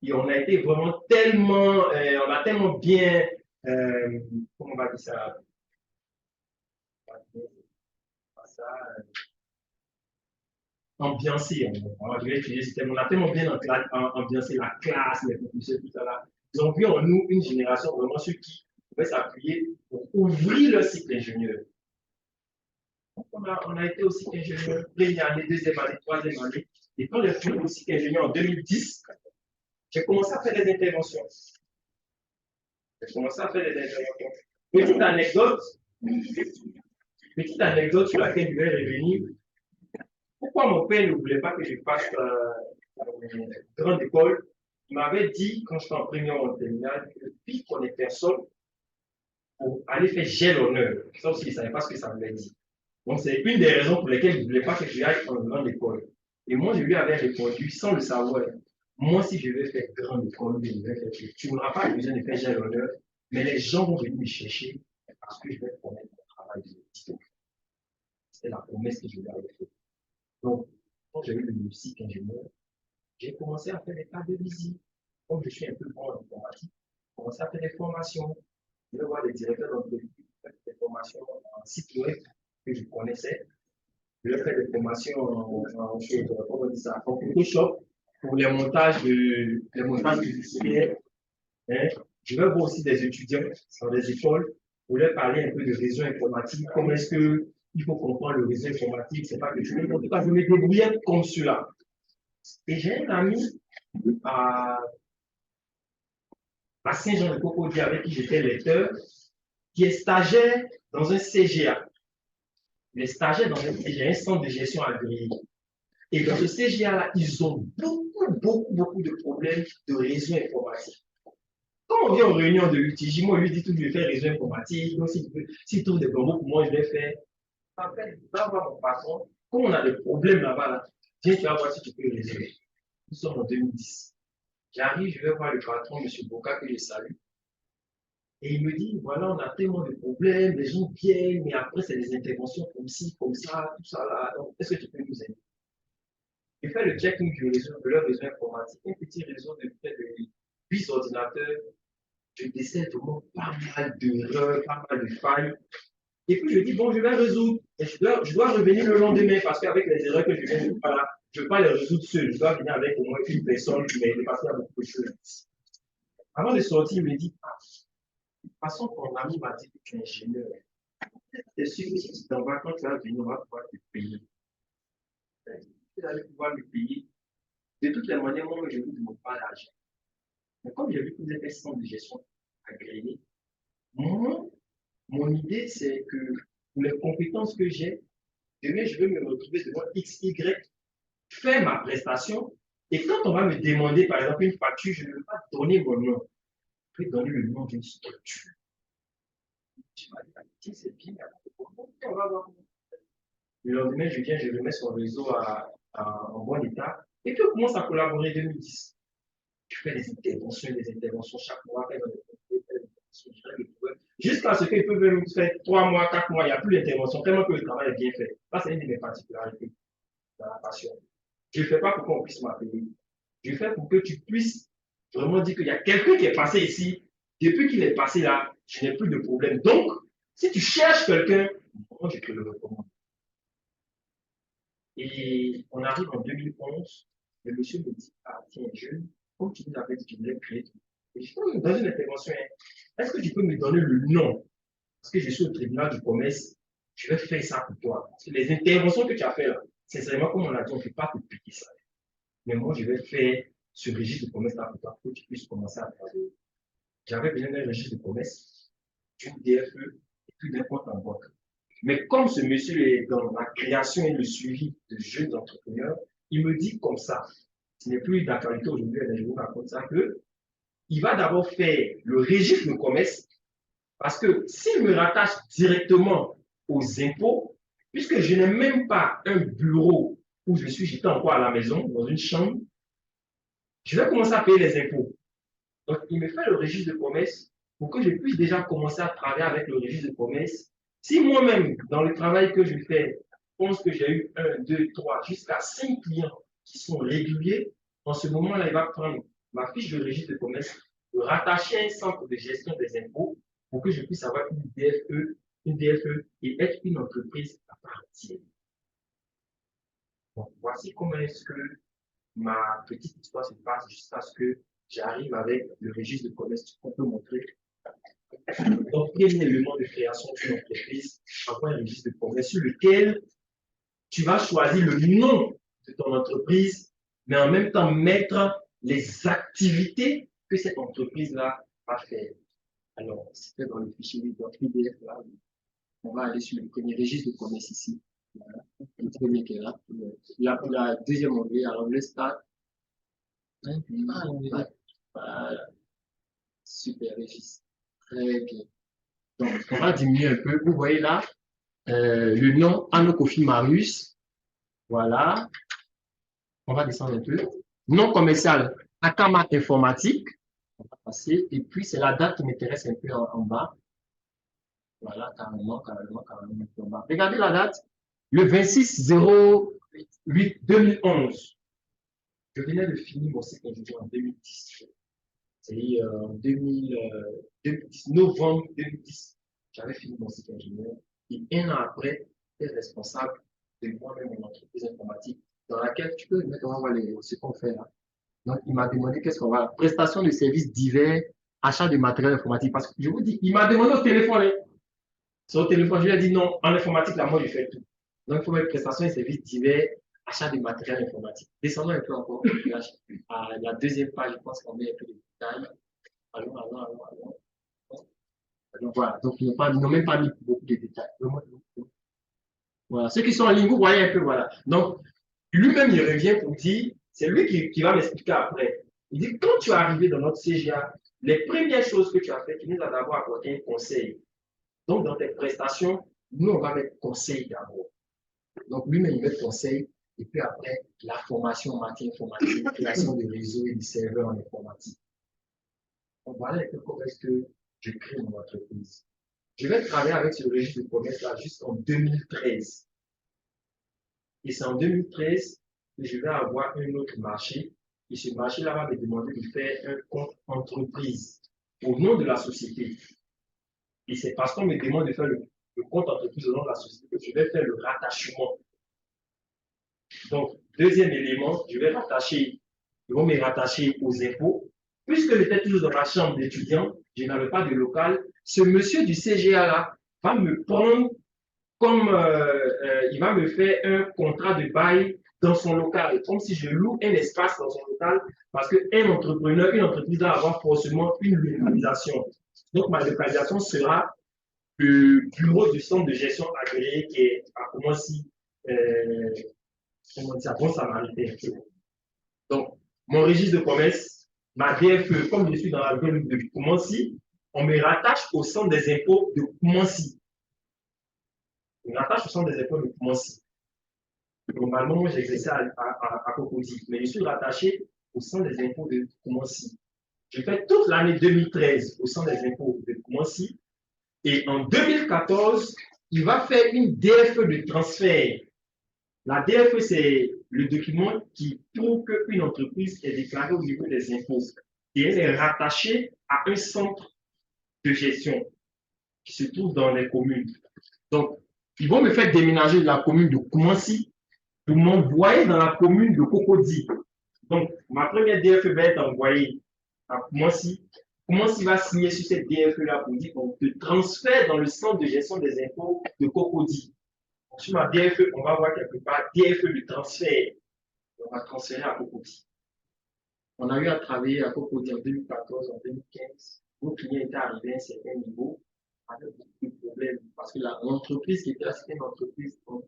Et on a été vraiment tellement, on a tellement bien, comment on va dire ça, ambiancé. Je vais utiliser ce terme. On a tellement bien ambiancé la classe, les professeurs, tout ça là. Ils ont vu en nous une génération vraiment ceux qui pouvaient s'appuyer pour ouvrir leur cycle ingénieur. Donc, on a été aussi ingénieur, première année, 2e année, 3e année. Et quand j'ai fini aussi ingénieur en 2010, j'ai commencé à faire des interventions. Petite anecdote sur laquelle je vais revenir. Pourquoi mon père ne voulait pas que je fasse une grande école? Il m'avait dit, quand j'étais en première ou en terminale, que puis qu'on est personne pour aller faire j'ai l'honneur. Ça aussi, il ne savait pas ce que ça voulait dire. Donc, c'est une des raisons pour lesquelles je ne voulais pas que je aille en grande école. Et moi, je lui avais répondu sans le savoir. Moi, si je vais faire grande école, tu n'auras pas besoin de faire j'ai l'honneur, mais les gens vont venir me chercher parce que je vais connaître mon travail de diplôme. C'était la promesse que je lui avais faite. Donc, quand j'ai eu le musique ingénieur, j'ai commencé à faire des tas de visites. Comme je suis un peu bon en informatique, j'ai commencé à faire des formations. Je vais voir les directeurs d'entreprise, des formations en site web que je connaissais. Je vais faire des formations comment on dit ça, en Photoshop pour les montages publicitaires. Hein. Je vais voir aussi des étudiants dans des écoles pour leur parler un peu de réseau informatique. Comment est-ce qu'il faut comprendre le réseau informatique? C'est pas que je en tout cas, je me débrouillais comme cela. Et j'ai un ami à, à Saint-Jean-de-Cocody avec qui j'étais lecteur, qui est stagiaire dans un CGA. Les stagiaires dans un centre de gestion agréé. Et dans ce CGA-là, ils ont beaucoup de problèmes de réseau informatique. Quand on vient en réunion de l'UTJ, moi, je lui dis tout, je vais faire réseau informatique. Donc, s'il trouve des bambous pour moi, je vais faire. En fait, je vais voir mon patron. Comme on a des problèmes là-bas, là, viens, tu vas voir si tu peux les résoudre. Nous sommes en 2010. J'arrive, je vais voir le patron, M. Boka, que je salue. Et il me dit, voilà, on a tellement de problèmes, les gens viennent, mais après, c'est des interventions comme ci, comme ça, tout ça là. Est-ce que tu peux nous aider? Je fais le checking du réseau, de leur réseau informatique, un petit réseau de près de 8 ordinateurs. Je décèle vraiment pas mal d'erreurs, pas mal de failles. Et puis je dis, bon, je vais résoudre. Et je dois revenir le lendemain parce qu'avec les erreurs que je viens de faire là, je ne peux pas les résoudre seul. Je dois venir avec au moins une personne qui m'aide parce qu'il y a beaucoup de choses. Avant de sortir, il me dit, ah, de toute façon, ton ami m'a dit que tu es ingénieur. C'est sûr que si tu t'en vas, quand tu vas venir, on va pouvoir te payer. Tu vas pouvoir me payer. De toutes les manières, moi, je ne vous demande pas l'argent. Mais comme j'ai vu que vous êtes un centre de gestion agréé, moi, mon idée, c'est que pour les compétences que j'ai, demain, je vais me retrouver devant XY, faire ma prestation. Et quand on va me demander, par exemple, une facture, je ne vais pas donner mon nom. Je vais donner le nom d'une structure. Je vais dire, c'est bien. On va voir. Le lendemain, je viens, je remets son réseau en bon état. Et puis, on commence à collaborer en 2010. Je fais des interventions chaque mois, jusqu'à ce qu'ils peuvent même faire 3 mois, 4 mois, il n'y a plus d'intervention, tellement que le travail est bien fait. Ça, c'est une de mes particularités dans la passion. Je ne fais pas pour qu'on puisse m'appeler. Je fais pour que tu puisses vraiment dire qu'il y a quelqu'un qui est passé ici. Depuis qu'il est passé là, je n'ai plus de problème. Donc, si tu cherches quelqu'un, moi, je te le recommande. Et on arrive en 2011, le monsieur me dit, ah, tiens, jeune, comme tu nous avais dit que tu voulais créer, et je peux dans une intervention, est-ce que tu peux me donner le nom? Parce que je suis au tribunal du commerce, je vais faire ça pour toi. Parce que les interventions que tu as faites là, sincèrement, comme on l'a dit, on ne peut pas te piquer ça. Mais moi, je vais faire ce registre de commerce là pour toi, pour que tu puisses commencer à travailler. J'avais besoin d'un registre de commerce, d'une DFE et puis d'un compte en banque. Mais comme ce monsieur est dans la création et le suivi de jeunes entrepreneurs, il me dit comme ça, ce n'est plus d'actualité aujourd'hui, mais je vous raconte ça, que il va d'abord faire le registre de commerce, parce que s'il me rattache directement aux impôts, puisque je n'ai même pas un bureau où j'étais encore à la maison, dans une chambre, je vais commencer à payer les impôts. Donc, il me fait le registre de commerce pour que je puisse déjà commencer à travailler avec le registre de commerce. Si moi-même, dans le travail que je fais, je pense que j'ai eu 1, 2, 3, jusqu'à 5 clients qui sont réguliers, en ce moment-là, il va prendre ma fiche de registre de commerce, le rattacher à un centre de gestion des impôts pour que je puisse avoir une DFE et être une entreprise à part entière. Donc, voici comment est-ce que ma petite histoire se passe jusqu'à ce que j'arrive avec le registre de commerce qu'on peut montrer. Donc, quel est l'élément de création d'une entreprise? Avoir un registre de commerce sur lequel tu vas choisir le nom de ton entreprise, mais en même temps mettre les activités que cette entreprise-là va faire. Alors, c'était dans le fichier PDF là. On va aller sur le premier registre de commerce ici. Voilà. Le premier qui est là. La deuxième onglet, à l'onglet Start. Voilà. Super registre. Très bien. Donc, on va diminuer un peu. Vous voyez là,
le nom Anokofi Marius. Voilà. On va descendre un peu. Nom commercial, Akama Informatique. On va passer. Et puis, c'est la date qui m'intéresse un peu en bas. Voilà, carrément en bas. Regardez la date. Le 26/08/2011. Je venais de finir mon cycle ingénieur en 2010. C'est-à-dire en 2010, novembre 2010, j'avais fini mon cycle ingénieur. Et un an après, j'étais responsable de moi-même mon entreprise informatique dans laquelle tu peux mettre en voir ce qu'on fait là. Donc, il m'a demandé qu'est-ce qu'on va. Prestation de services divers, achat de matériel informatique. Parce que je vous dis, il m'a demandé au téléphone. Hein. Sur le téléphone, je lui ai dit non, en informatique, là, moi, je fais tout. Donc, il faut mettre prestation de services divers, achat de matériel informatique. Descendons un peu encore. À la deuxième page, je pense qu'on met un peu de détails. Allons. Donc, voilà. Donc, ils n'ont même pas mis beaucoup de détails. Voilà. Ceux qui sont en ligne, vous voyez un peu, voilà. Donc, lui-même, il revient pour dire, c'est lui qui va m'expliquer après. Il dit, quand tu es arrivé dans notre CGA, les premières choses que tu as fait, tu nous as d'abord apporté un conseil. Donc, dans tes prestations, nous, on va mettre conseil d'abord. Donc, lui-même, il met conseil. Et puis après, la formation en matière informatique, création de réseaux et de serveurs en informatique. Donc, voilà un peu comment est-ce que je crée mon entreprise. Je vais travailler avec ce registre de commerce-là jusqu'en 2013. Et c'est en 2013 que je vais avoir un autre marché. Et ce marché-là va me demander de faire un compte entreprise au nom de la société. Et c'est parce qu'on me demande de faire le compte entreprise au nom de la société que je vais faire le rattachement. Donc, deuxième élément, je vais me rattacher aux impôts. Puisque j'étais toujours dans ma chambre d'étudiant, je n'avais pas de local, ce monsieur du CGA-là va me prendre comme il va me faire un contrat de bail dans son local, comme si je loue un espace dans son local, parce qu'un entrepreneur, une entreprise doit avoir forcément une localisation. Donc, ma localisation sera le bureau du centre de gestion agréé qui est à Koumassi, comment dire, Bon Samaritain. Donc, mon registre de commerce, ma DFE, comme je suis dans la zone de Koumassi, on me rattache au centre des impôts de Koumassi. On me rattache au centre des impôts de Koumassi. Normalement, moi, j'exerçais à Cocody, mais je suis rattaché au centre des impôts de Koumassi. J'ai fait toute l'année 2013 au centre des impôts de Koumassi. Et en 2014, il va faire une DFE de transfert. La DFE, c'est le document qui prouve qu'une entreprise est déclarée au niveau des impôts. Et elle est rattachée à un centre de gestion qui se trouve dans les communes. Donc, ils vont me faire déménager de la commune de Koumassi pour m'envoyer dans la commune de Cocody. Donc, ma première DFE va être envoyée à Koumassi. Koumassi va signer sur cette DFE-là pour dire qu'on te transfère dans le centre de gestion des impôts de Cocody. Sur ma DFE, on va voir quelque part DFE de transfert. On va transférer à Cocody. On a eu à travailler à Cocody en 2014, en 2015. Nos clients étaient arrivés à un certain niveau avec beaucoup de problèmes parce que l'entreprise qui était là, c'était une entreprise en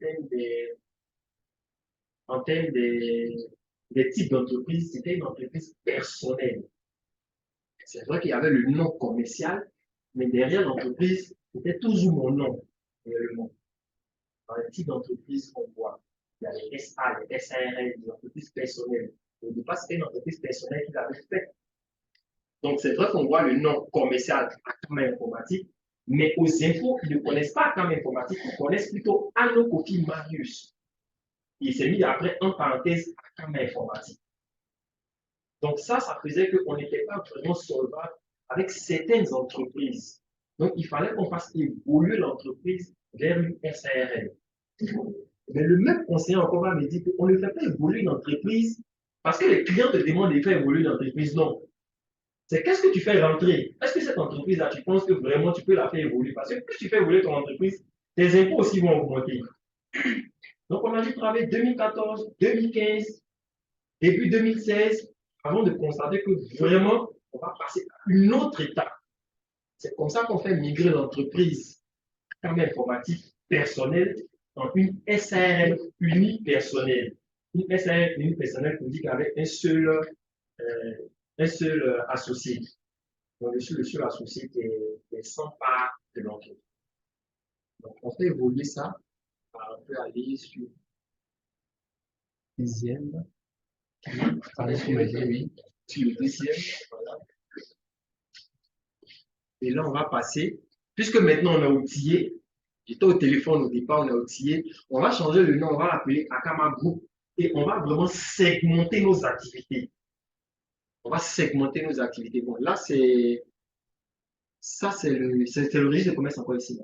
termes des types d'entreprises, c'était une entreprise personnelle. C'est vrai qu'il y avait le nom commercial, mais derrière l'entreprise, c'était toujours mon nom, réellement. Dans les types d'entreprises qu'on voit, il y a les SA, les SARL, les entreprises personnelles. Au départ, c'était une entreprise personnelle qui l'avait fait. Donc, c'est vrai qu'on voit le nom commercial Akama Informatique, mais aux impôts, ils ne connaissent pas Akama Informatique, ils connaissent plutôt Anokofi Marius. Il s'est mis après en parenthèse Akama Informatique. Donc ça faisait qu'on n'était pas vraiment solvable avec certaines entreprises. Donc il fallait qu'on fasse évoluer l'entreprise vers une SARL. Mais le même conseiller encore va me dire qu'on ne fait pas évoluer une entreprise parce que les clients te demandent de faire évoluer l'entreprise. Non. C'est qu'est-ce que tu fais rentrer? Est-ce que cette entreprise-là, tu penses que vraiment tu peux la faire évoluer? Parce que plus tu fais évoluer ton entreprise, tes impôts aussi vont augmenter. Donc on a dû travailler 2014, 2015, début 2016, avant de constater que vraiment, on va passer à une autre étape. C'est comme ça qu'on fait migrer l'entreprise comme informatique personnelle en une SARL unipersonnelle. Une SARL unipersonnelle qu'on dit qu'avec un seul associé. Donc, je suis le seul associé qui est 100 parts de l'entreprise. Donc, on fait évoluer ça. On peut aller sur le deuxième. Aller sur le deuxième, oui. Sur le deuxième, voilà. Et là, on va passer, puisque maintenant on a outillé, j'étais au téléphone au départ, on a outillé, on va changer le nom, on va l'appeler Akama Group et on va vraiment segmenter nos activités. On va segmenter nos activités. Bon, là, ça, c'est le registre de commerce encore ici.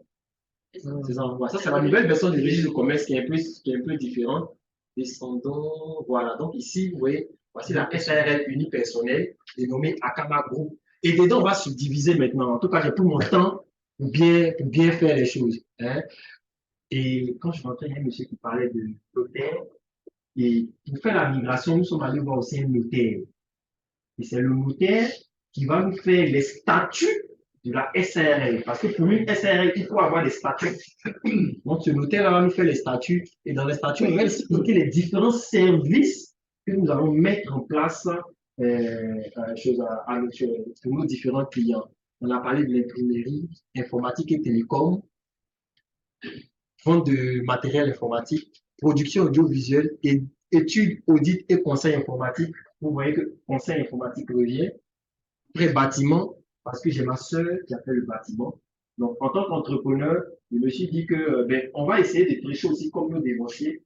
C'est ça, voilà. Ça, c'est la nouvelle version du registre de commerce qui est un peu différente. Descendons, voilà. Donc ici, vous voyez, voici la SARL unipersonnelle dénommée Akama Group. Et dedans, on va subdiviser maintenant. En tout cas, j'ai tout mon temps pour bien faire les choses. Hein. Et quand je rentrais, il y a un monsieur qui parlait de notaire. Et pour faire la migration, nous sommes allés voir aussi un notaire. Et c'est le notaire qui va nous faire les statuts de la SARL. Parce que pour une SARL, il faut avoir des statuts. Donc, ce notaire va nous faire les statuts. Et dans les statuts, il va expliquer les différents services que nous allons mettre en place pour nos différents clients. On a parlé de l'imprimerie, informatique et télécom, vente de matériel informatique, production audiovisuelle, et études, audit et conseil informatique. Vous voyez que conseil informatique revient. Après, bâtiment, parce que j'ai ma soeur qui a fait le bâtiment. Donc, en tant qu'entrepreneur, je me suis dit que on va essayer de tricher aussi comme nos dévanciers.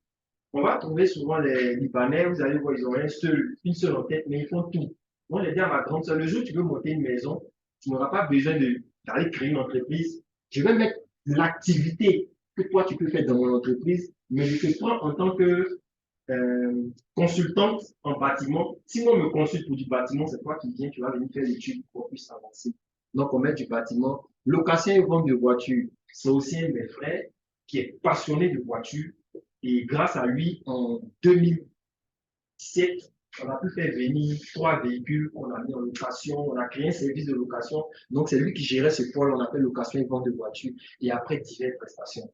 On va trouver souvent les Libanais, vous allez voir, ils ont une seule en tête, mais ils font tout. Moi, j'ai dit à ma grande soeur, le jour où tu veux monter une maison, tu n'auras pas besoin d'aller créer une entreprise. Je vais mettre l'activité que toi, tu peux faire dans mon entreprise, mais je te prends en tant que consultante en bâtiment. Si moi me consulte pour du bâtiment, c'est toi qui viens, tu vas venir faire l'étude pour qu'on puisse avancer. Donc, on met du bâtiment. Location et vente de voitures. C'est aussi un de mes frères qui est passionné de voitures. Et grâce à lui, en 2017, on a pu faire venir 3 véhicules qu'on a mis en location. On a créé un service de location. Donc, c'est lui qui gérait ce pôle, on appelle location et vente de voitures. Et après, diverses prestations.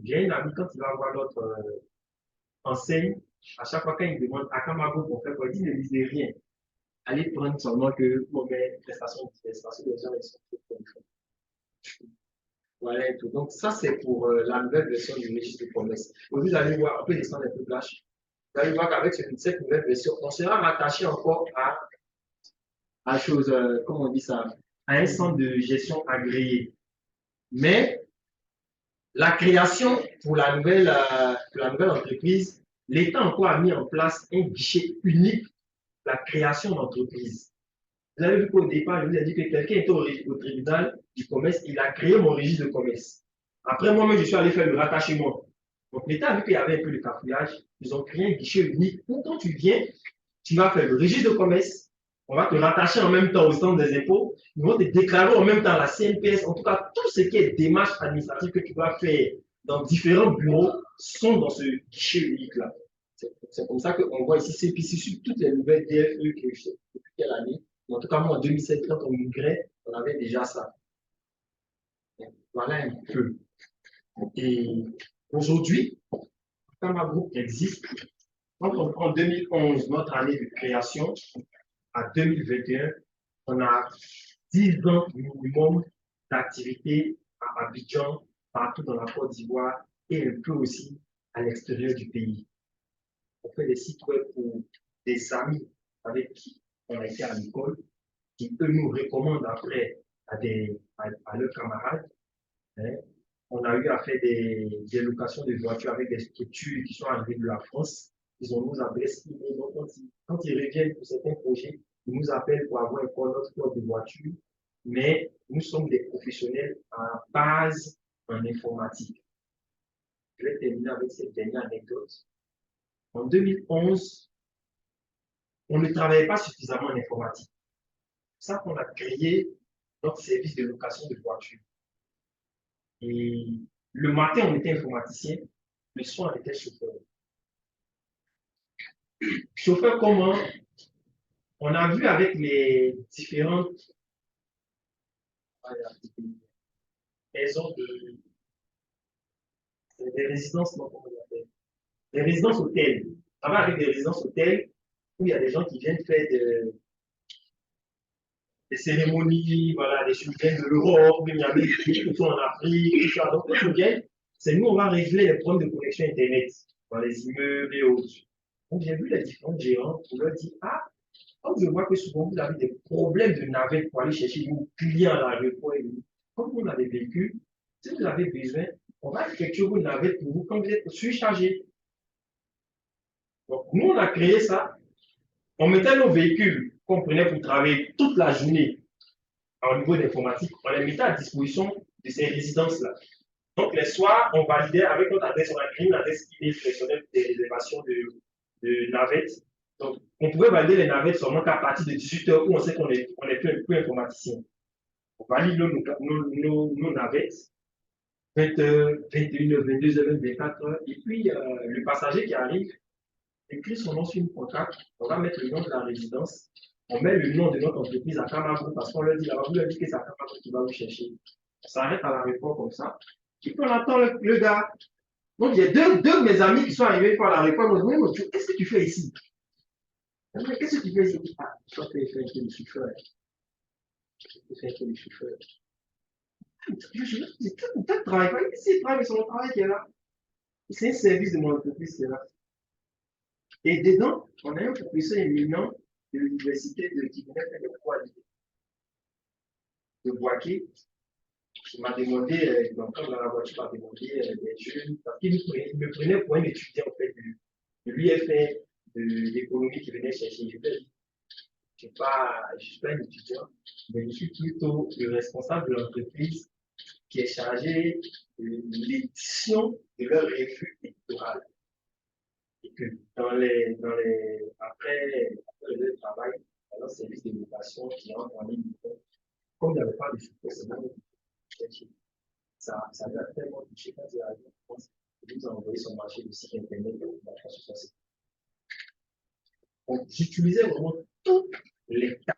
J'ai une amie, quand il va voir l'autre enseigne, à chaque fois quand il demande à Kamago pour faire quoi, il dit ne lisez rien. Allez prendre seulement que pour mes prestations, des gens ils sont trop. Voilà et tout. Donc, ça, c'est pour la nouvelle version du registre de promesses. Vous allez voir, on peut descendre un peu flash. Vous allez voir qu'avec cette nouvelle version, on sera rattaché encore à chose, comment on dit ça, à un centre de gestion agréé. Mais la création pour la nouvelle entreprise, l'État encore a mis en place un guichet unique pour la création d'entreprise. Vous avez vu qu'au départ, je vous ai dit que quelqu'un était au tribunal du commerce, il a créé mon registre de commerce. Après, moi-même, je suis allé faire le rattachement. Donc, l'État a vu qu'il y avait un peu de cafouillage, ils ont créé un guichet unique. Où quand tu viens, tu vas faire le registre de commerce, on va te rattacher en même temps au centre des impôts, ils vont te déclarer en même temps la CNPS. En tout cas, tout ce qui est démarche administrative que tu dois faire dans différents bureaux sont dans ce guichet unique-là. C'est comme ça qu'on voit ici CPC sur toutes les nouvelles DFE que je sais depuis quelle année. En tout cas, moi, en 2007, quand on migrait, on avait déjà ça. Voilà un peu. Et aujourd'hui, quand ma groupe existe, quand on prend 2011, notre année de création, à 2021, on a 10 ans minimum d'activité à Abidjan, partout dans la Côte d'Ivoire et un peu aussi à l'extérieur du pays. On fait des sites web pour des amis avec qui on a été à l'école, qui eux nous recommandent après à leurs camarades. Hein. On a eu à faire des locations de voitures avec des structures qui sont arrivées de la France. Ils ont nos adresses email. Quand ils reviennent pour certains projets, ils nous appellent pour avoir encore notre flotte de voitures. Mais nous sommes des professionnels à base en informatique. Je vais terminer avec cette dernière anecdote. En 2011, on ne travaillait pas suffisamment en informatique. C'est ça qu'on a créé notre service de location de voitures. Et le matin, on était informaticien, le soir, on était chauffeur. Chauffeur comment? On a vu avec les différentes maisons des résidences, non, comment on appelle? Des résidences hôtels. On va avec des résidences hôtels où il y a des gens qui viennent faire des cérémonies, voilà, des sujets de l'Europe, même il y a des pays qui sont en Afrique, tout ça. Donc, quand ils viennent, c'est nous, on va régler les problèmes de connexion Internet dans les immeubles et autres. Donc, j'ai vu les différents gérants pour leur dire, ah, quand je vois que souvent vous avez des problèmes de navette pour aller chercher vos clients à l'aéroport, comme vous avez vécu, si vous avez besoin, on va effectuer vos navettes pour vous quand vous êtes surchargé. Donc, nous, on a créé ça. On mettait nos véhicules qu'on prenait pour travailler toute la journée au niveau d'informatique, on les mettait à disposition de ces résidences-là. Donc, les soirs, on validait avec notre adresse, on a créé une adresse email personnelle de réservation de navettes. Donc, on pouvait valider les navettes seulement qu'à partir de 18h où on sait qu'on n'est plus informaticien. On valide nos navettes, 20h, 21h, 22h, 24h. Et puis, le passager qui arrive écrit son nom sur une pancarte, on va mettre le nom de la résidence, on met le nom de notre entreprise à Camargo parce qu'on leur dit là-bas, vous leur dites que c'est à Camargo qui va vous chercher. On s'arrête à l'aéroport comme ça. Et puis on attend le gars. Donc il y a deux de mes amis qui sont arrivés par l'aéroport. Ils m'ont dit, qu'est-ce que tu fais ici? Qu'est-ce que tu fais ici? Ah, je suis fait un peu le chauffeur. Je fais un peu le chauffeur. Je dis, peut-être travaille pas ici, il travaille, mais c'est mon travail qui est là. C'est un service de mon entreprise qui est là. Et dedans, on a un professeur éminent de l'université de Boaké, qui m'a demandé, donc quand dans la voiture, m'a demandé des jeunes, parce qu'il me prenait pour un étudiant en fait, de l'UFR, d'économie qui venait chercher. Je ne suis pas un étudiant, mais je suis plutôt le responsable de l'entreprise qui est chargé de l'édition de leur revue électorale. Et que après le travail, dans leur service d'éducation qui entre en ligne, comme il n'y avait pas de support, ça lui a tellement touché quand il a dit, il nous a envoyé son marché de site internet de la France. Donc, j'utilisais vraiment tous les cas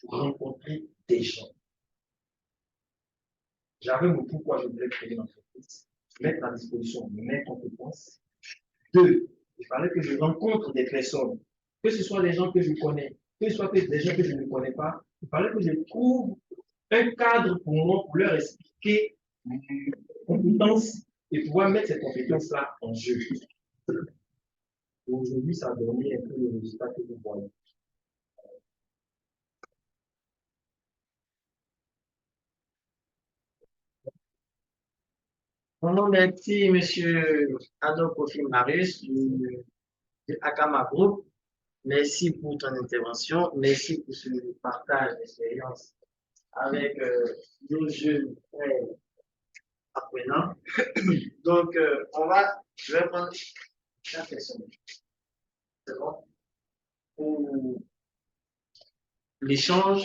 pour rencontrer des gens. J'avais mon pourquoi je voulais créer une entreprise, mettre à disposition mes compétences. 2, il fallait que je rencontre des personnes, que ce soit des gens que je connais, que ce soit des gens que je ne connais pas. Il fallait que je trouve un cadre pour moi pour leur expliquer mes compétences et pouvoir mettre ces compétences-là en jeu. Aujourd'hui, ça a donné un peu le résultat que vous voyez.
Mon nom est M. Ado Kofi Marius de Akama Group. Merci pour ton intervention. Merci pour ce partage d'expérience avec nos jeunes frères apprenants. Donc, je vais prendre chaque personne. C'est bon? Pour l'échange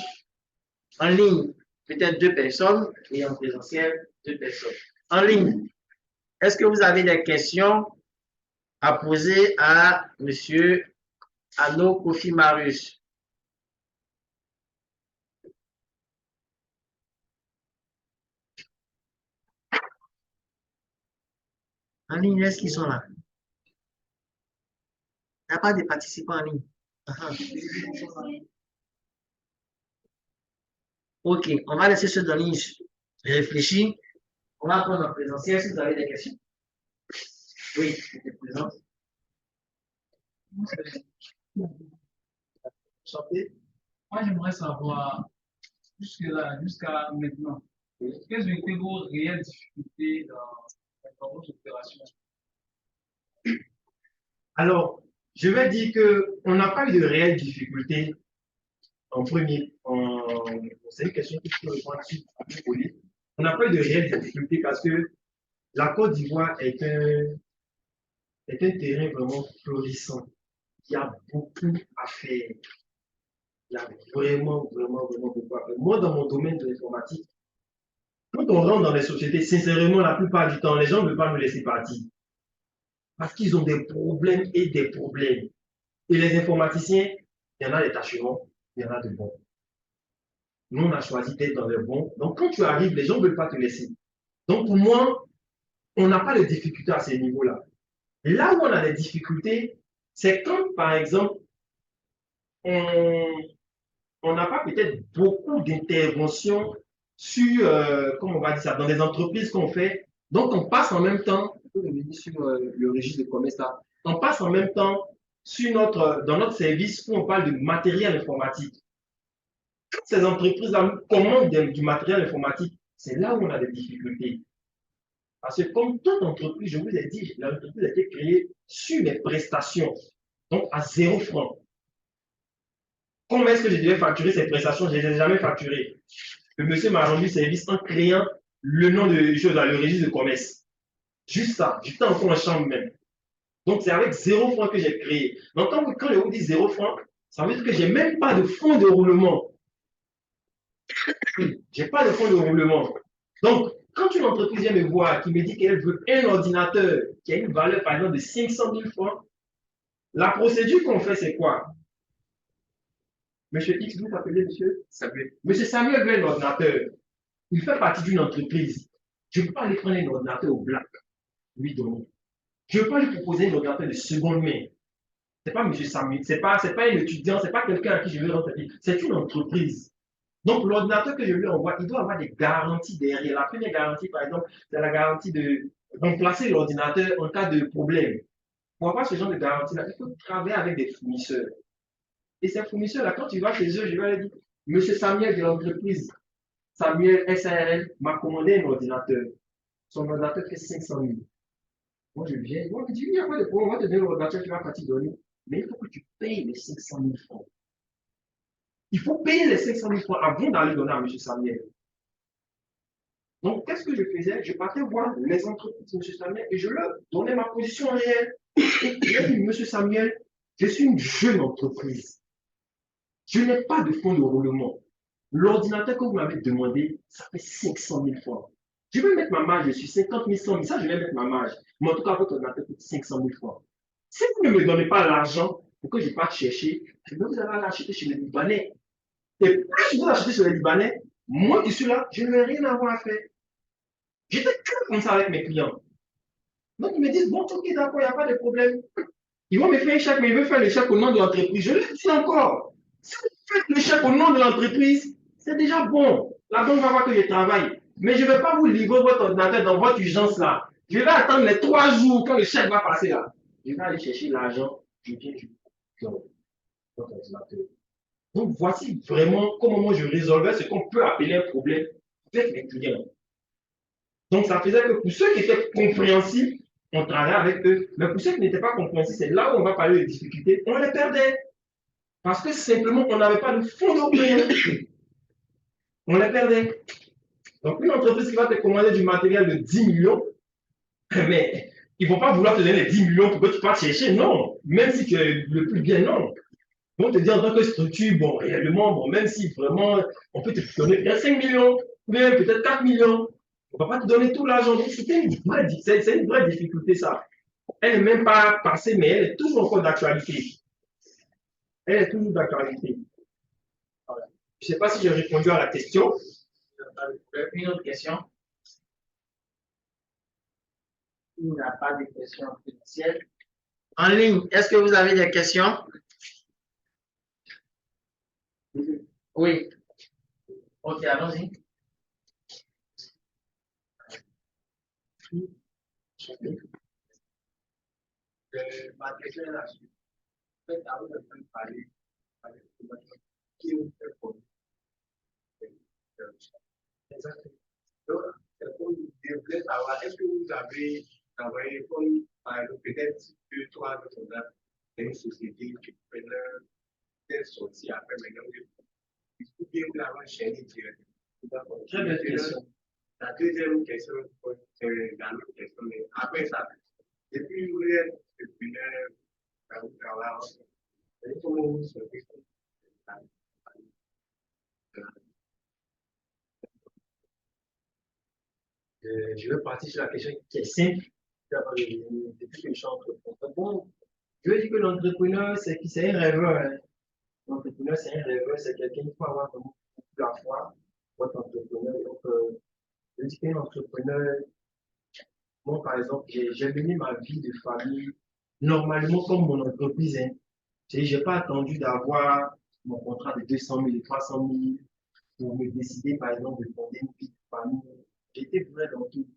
en ligne, peut-être 2 personnes et en présentiel, 2 personnes. En ligne, est-ce que vous avez des questions à poser à M. Ado Kofi Marius? En ligne, est-ce qu'ils sont là? Il n'y a pas de participants en ligne. Ok, on va laisser ceux en ligne réfléchir. On va prendre en présentiel si vous avez des questions. Oui, je te présente.
Moi, j'aimerais savoir, jusqu'à maintenant, quelles ont été vos réelles difficultés dans votre opération?
Alors, je vais dire qu'on n'a pas eu de réelles difficultés en premier. C'est une question qui peut répondre à on n'a pas eu de réelles difficultés parce que la Côte d'Ivoire est un terrain vraiment florissant. Il y a beaucoup à faire. Il y a vraiment beaucoup à faire. Moi, dans mon domaine de l'informatique, quand on rentre dans les sociétés, sincèrement, la plupart du temps, les gens ne veulent pas nous laisser partir. Parce qu'ils ont des problèmes et des problèmes. Et les informaticiens, il y en a des tâcherons, il y en a de bons. Nous, on a choisi d'être dans le bon. Donc, quand tu arrives, les gens ne veulent pas te laisser. Donc, pour moi, on n'a pas de difficultés à ces niveaux-là. Là où on a des difficultés, c'est quand, par exemple, on n'a pas peut-être beaucoup d'interventions sur, comment on va dire ça, dans des entreprises qu'on fait. Donc, on passe en même temps, on peut revenir sur le registre de commerce là, on passe en même temps sur dans notre service où on parle de matériel informatique. Toutes ces entreprises-là nous commandent du matériel informatique. C'est là où on a des difficultés. Parce que comme toute entreprise, je vous ai dit, l'entreprise a été créée sur les prestations, donc à 0 francs. Comment est-ce que je devais facturer ces prestations? Je ne les ai jamais facturées. Le monsieur m'a rendu service en créant le nom de chose dans le registre de commerce. Juste ça. J'étais encore en chambre même. Donc, c'est avec 0 francs que j'ai créé. Donc, quand je vous dis 0 francs, ça veut dire que je n'ai même pas de fonds de roulement. Je n'ai pas de fonds de roulement. Donc, quand une entreprise vient me voir, qui me dit qu'elle veut un ordinateur qui a une valeur, par exemple, de 500 000 francs, la procédure qu'on fait, c'est quoi? Monsieur X, vous appelez monsieur Samuel. Monsieur Samuel veut un ordinateur. Il fait partie d'une entreprise. Je ne peux pas aller prendre un ordinateur au black, lui donner. Je ne peux pas lui proposer un ordinateur de seconde main. Ce n'est pas monsieur Samuel, ce n'est pas un étudiant, ce n'est pas quelqu'un à qui je veux rendre service. C'est une entreprise. Donc, l'ordinateur que je lui envoie, il doit avoir des garanties derrière. La première garantie, par exemple, c'est la garantie de remplacer l'ordinateur en cas de problème. Pour avoir ce genre de garantie-là, il faut travailler avec des fournisseurs. Et ces fournisseurs-là, quand tu vas chez eux, je vais leur dire, monsieur Samuel de l'entreprise, Samuel SARL m'a commandé un ordinateur. Son ordinateur fait 500 000. Moi, je viens, moi, je dis, il n'y a pas de problème, on va te donner l'ordinateur, tu vas partir donner. Mais il faut que tu payes les 500 000 francs. Il faut payer les 500 000 francs avant d'aller donner à M. Samuel. Donc, qu'est-ce que je faisais? Je partais voir les entreprises de M. Samuel et je leur donnais ma position réelle. Et je dis, M. Samuel, je suis une jeune entreprise. Je n'ai pas de fonds de roulement. L'ordinateur que vous m'avez demandé, ça fait 500 000 francs. Je vais mettre ma marge dessus, 50 000, 100 000, ça je vais mettre ma marge. Mais en tout cas, votre ordinateur coûte 500 000 francs. Si vous ne me donnez pas l'argent pour que je parte chercher, je vais vous aller l'acheter chez les Libanais. Et plus vous achetez chez les Libanais, moi qui suis là, je n'ai rien à avoir à faire. J'étais que comme ça avec mes clients. Donc ils me disent, bon, ok, d'accord, il n'y a pas de problème. Ils vont me faire un chèque, mais ils veulent faire le chèque au nom de l'entreprise. Je le dis encore. Si vous faites le chèque au nom de l'entreprise, c'est déjà bon. La banque va voir que je travaille. Mais je ne vais pas vous livrer votre ordinateur dans votre urgence là. Je vais attendre les 3 jours quand le chèque va passer là. Je vais aller chercher l'argent. Je viens dans votre ordinateur. Donc voici vraiment comment moi je résolvais ce qu'on peut appeler un problème avec mes clients. Donc ça faisait que pour ceux qui étaient compréhensifs, on travaillait avec eux. Mais pour ceux qui n'étaient pas compréhensifs, c'est là où on va parler de difficultés, on les perdait. Parce que simplement, on n'avait pas de fonds de on les perdait. Donc, une entreprise qui va te commander du matériel de 10 millions, mais ils ne vont pas vouloir te donner les 10 millions pour que tu partes chercher, non. Même si tu es le plus bien, non. Ils vont te dire en tant que structure, bon, réellement, bon, même si vraiment, on peut te donner peut-être 5 millions, ou bien peut-être 4 millions, on ne va pas te donner tout l'argent. Donc, c'est une vraie difficulté, ça. Elle n'est même pas passée, mais elle est toujours encore d'actualité. Elle est toujours d'actualité. Je ne sais pas si j'ai répondu à la question.
Une autre question? Il n'y a pas de questions officielles. En ligne, est-ce que vous avez des questions? Oui. Ok, allons-y. Ma question est la suite. En fait, avant de parler, qui vous fait pour exactement. Donc, c'est pour vous dire, savoir, est-ce que vous avez travaillé comme, par exemple, peut-être 2-3 autres dans une société qui prennent telle sortie après maintenant, il faut bien vous l'avez enchaîné directement.
Très belle question.
La deuxième question, c'est dans l'autre question, mais après ça, depuis vous êtes entrepreneur, vous travaillez, comment vous sortez?
Je vais partir sur la question qui est simple. Depuis que je suis entrepreneur. Bon, je veux dire que l'entrepreneur, c'est un rêveur. Hein. L'entrepreneur, c'est un rêveur, c'est quelqu'un qui faut avoir beaucoup la foi pour être entrepreneur. Donc, je dis qu'un entrepreneur, moi, par exemple, j'ai mené ma vie de famille normalement comme mon entreprise. Hein. Je n'ai pas attendu d'avoir mon contrat de 200 000 et 300 000 pour me décider, par exemple, de fonder une petite famille. J'étais vrai dans tout.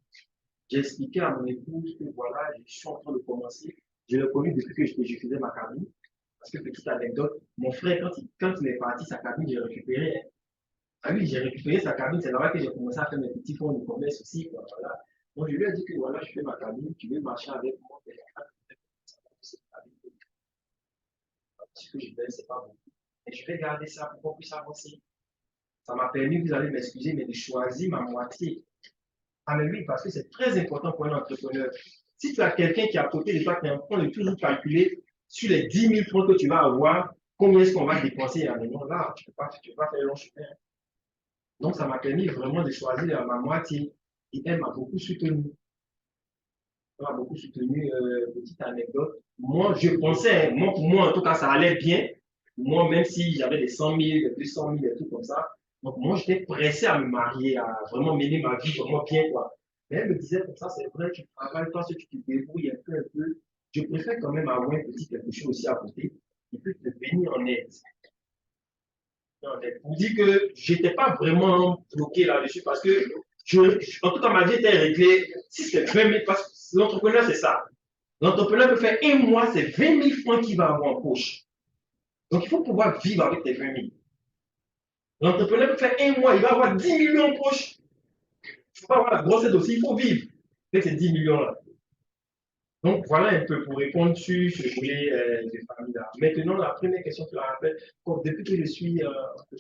J'ai expliqué à mon épouse que voilà, je suis en train de commencer. Je l'ai connu depuis que je faisais ma cabine. Parce que, petite anecdote, mon frère, quand il est parti, sa cabine, j'ai récupéré. Ah oui, j'ai récupéré sa cabine. C'est là-bas que j'ai commencé à faire mes petits fonds de commerce aussi. Quoi, voilà. Donc, je lui ai dit que voilà, je fais ma cabine, tu veux marcher avec moi. Ce que je fais, c'est pas bon. Et je vais garder ça pour qu'on puisse avancer. Ça m'a permis, vous allez m'excuser, mais de choisir ma moitié. Ah, mais oui, parce que c'est très important pour un entrepreneur. Si tu as quelqu'un qui est à côté de toi, qui est en train de toujours calculer sur les 10 000 francs que tu vas avoir, combien est-ce qu'on va dépenser à non, là, tu ne peux pas faire long chemin. Donc, ça m'a permis vraiment de choisir ma moitié. Et elle m'a beaucoup soutenu. Elle m'a beaucoup soutenu. Petite anecdote. Moi, je pensais, moi, pour moi, en tout cas, ça allait bien. Moi, même si j'avais des 100 000, des 200 000, et tout comme ça. Donc, moi, j'étais pressé à me marier, à vraiment mener ma vie vraiment bien, quoi. Mais elle me disait comme ça, c'est vrai, tu travailles, toi, si tu te débrouilles un peu, un peu. Je préfère quand même avoir un petit quelque chose aussi à côté qui peut te venir en aide. Pour dire que je n'étais pas vraiment bloqué là-dessus parce que, en tout cas, ma vie était réglée. Si c'est 20 000, parce que l'entrepreneur, c'est ça. L'entrepreneur peut faire un mois, c'est 20 000 francs qu'il va avoir en poche. Donc, il faut pouvoir vivre avec tes 20 000. L'entrepreneur peut faire un mois, il va avoir 10 millions en poche. Il ne faut pas avoir la grossesse aussi, il faut vivre avec ces 10 millions-là. Donc, voilà un peu pour répondre sur ce volet de famille-là. Maintenant, la première question que je rappelle, depuis que je suis.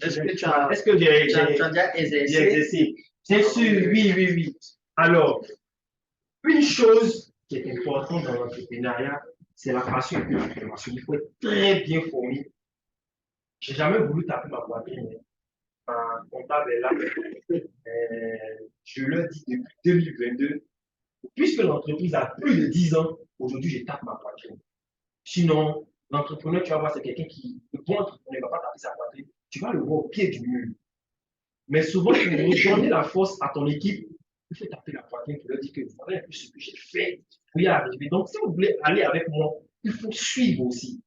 Est-ce que tu as,
est-ce que j'ai
déjà exercé?
Bien sûr, oui, oui, oui. Alors, une chose qui est importante dans l'entrepreneuriat, c'est la passion et la formation. Il faut être très bien formé. Je n'ai jamais voulu taper ma poitrine. Ma comptable est là. Je le dis depuis 2022. Puisque l'entreprise a plus de 10 ans, aujourd'hui, je tape ma poitrine. Sinon, l'entrepreneur, tu vas voir, c'est quelqu'un qui, le bon entrepreneur, ne va pas taper sa poitrine. Tu vas le voir au pied du mur. Mais souvent, pour redonner la force à ton équipe, il faut taper la poitrine pour leur dire que vous savez un peu ce que j'ai fait pour y arriver. Donc, si vous voulez aller avec moi, il faut suivre aussi.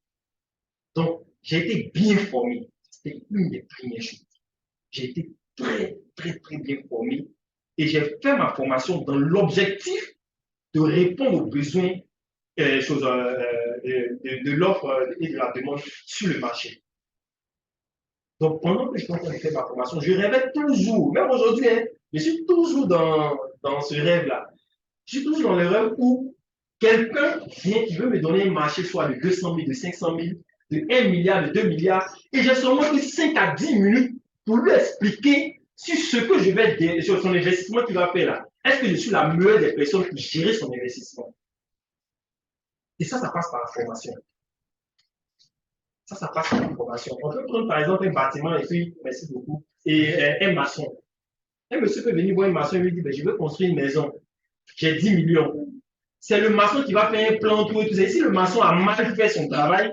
Donc, j'ai été bien formé. C'était une des premières choses. J'ai été très, très, très bien formé et j'ai fait ma formation dans l'objectif de répondre aux besoins de l'offre et de la demande sur le marché. Donc, pendant que je suis en train de faire ma formation, je rêvais toujours, même aujourd'hui, hein, je suis toujours dans ce rêve-là. Je suis toujours dans le rêve où quelqu'un vient qui veut me donner un marché soit de 200 000, de 500 000, de 1 milliard, de 2 milliards, et j'ai seulement que 5 à 10 minutes pour lui expliquer sur ce que je vais, sur son investissement qu'il va faire là. Est-ce que je suis la meilleure des personnes pour gérer son investissement? Et ça passe par la formation. Ça passe par la formation. On peut prendre par exemple un bâtiment et puis, merci beaucoup, et un maçon. Un monsieur peut venir voir un maçon et lui dire, ben, je veux construire une maison. J'ai 10 millions. C'est le maçon qui va faire un plan, tout et tout. Et si le maçon a mal fait son travail,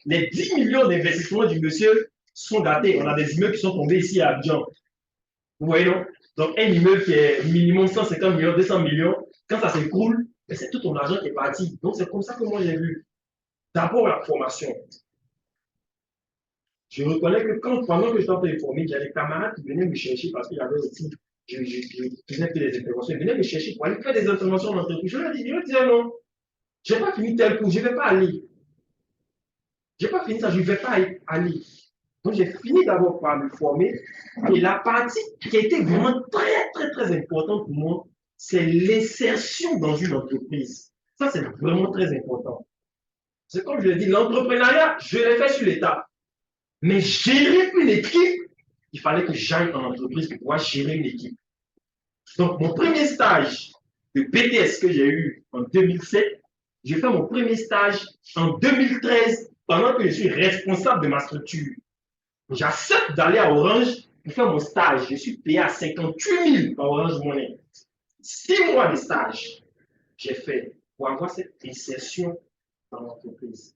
les 10 millions d'investissements du monsieur sont datés. On a des immeubles qui sont tombés ici à Abidjan. Vous voyez, non? Donc, un immeuble qui est minimum 150 millions, 200 millions, quand ça s'écroule, c'est tout ton argent qui est parti. Donc, c'est comme ça que moi j'ai vu. D'abord, la formation. Je reconnais que pendant que j'étais en train de former, j'avais des camarades qui venaient me chercher parce qu'il y avait aussi, je faisais que des interventions, ils venaient me chercher pour aller faire des interventions en entreprise. Je leur disais non, je n'ai pas fini tel cours, je ne vais pas aller. Je n'ai pas fini ça, je ne vais pas aller. Donc, j'ai fini d'abord par me former. Et la partie qui a été vraiment très, très, très importante pour moi, c'est l'insertion dans une entreprise. Ça, c'est vraiment très important. C'est comme je l'ai dit, l'entrepreneuriat, je l'ai fait sur l'État. Mais gérer une équipe, il fallait que j'aille en entreprise pour pouvoir gérer une équipe. Donc, mon premier stage de BTS que j'ai eu en 2007, j'ai fait mon premier stage en 2013 pendant que je suis responsable de ma structure. J'accepte d'aller à Orange pour faire mon stage. Je suis payé à 58 000 par Orange Money. 6 mois de stage, j'ai fait pour avoir cette insertion dans l'entreprise.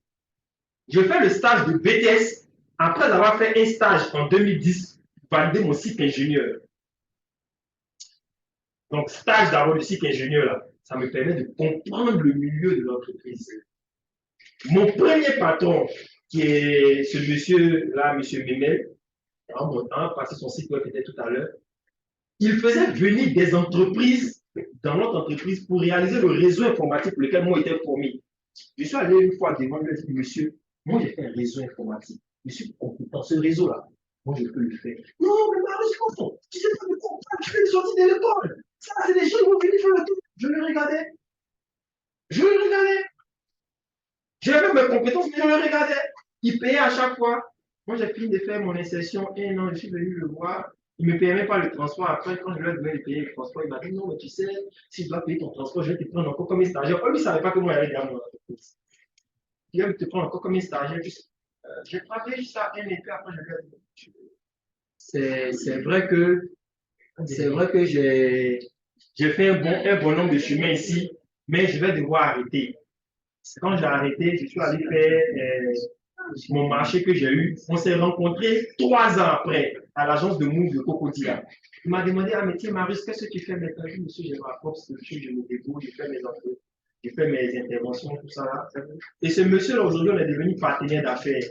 Je fais le stage de BTS après avoir fait un stage en 2010 pour valider mon cycle ingénieur. Donc, stage d'abord de cycle ingénieur, là, ça me permet de comprendre le milieu de l'entreprise. Mon premier patron, qui est ce monsieur-là, monsieur Memel, en montant, passé son site web peut-être tout à l'heure, il faisait venir des entreprises dans notre entreprise pour réaliser le réseau informatique pour lequel moi j'étais formé. Je suis allé une fois devant lui et dit, monsieur, moi j'ai fait un réseau informatique. Je suis compétent, ce réseau-là, moi je peux le faire. Non, mais malheureusement, tu sais pas de quoi tu fais les sorties de l'école. Ça, c'est des gens qui vont venir faire le truc. Je le regardais. Je le regardais. J'avais mes compétences, mais je le regardais. Il payait à chaque fois. Moi, j'ai fini de faire mon insertion. Et non, je suis venu le voir. Il ne me payait même pas le transport. Après, quand je lui ai demandé de payer le transport, il m'a dit non, mais tu sais, si je dois payer ton transport, je vais te prendre encore comme un stagiaire. Lui, il ne savait pas que moi, j'allais dans mon entreprise. Il va te prendre encore comme un stagiaire. J'ai travaillé jusqu'à un été après, je lui ai dit. C'est vrai que j'ai fait un bon nombre de chemins ici, mais je vais devoir arrêter. Quand j'ai arrêté, je suis allé faire mon marché que j'ai eu. On s'est rencontrés 3 ans après à l'agence de mousse de Cocodilla. Il m'a demandé, ah, mais tiens, Marius, qu'est-ce que tu fais maintenant? Je dis, monsieur, j'ai ma propre structure, je me débrouille, je fais mes interventions, tout ça là. Et ce monsieur-là, aujourd'hui, on est devenu partenaire d'affaires.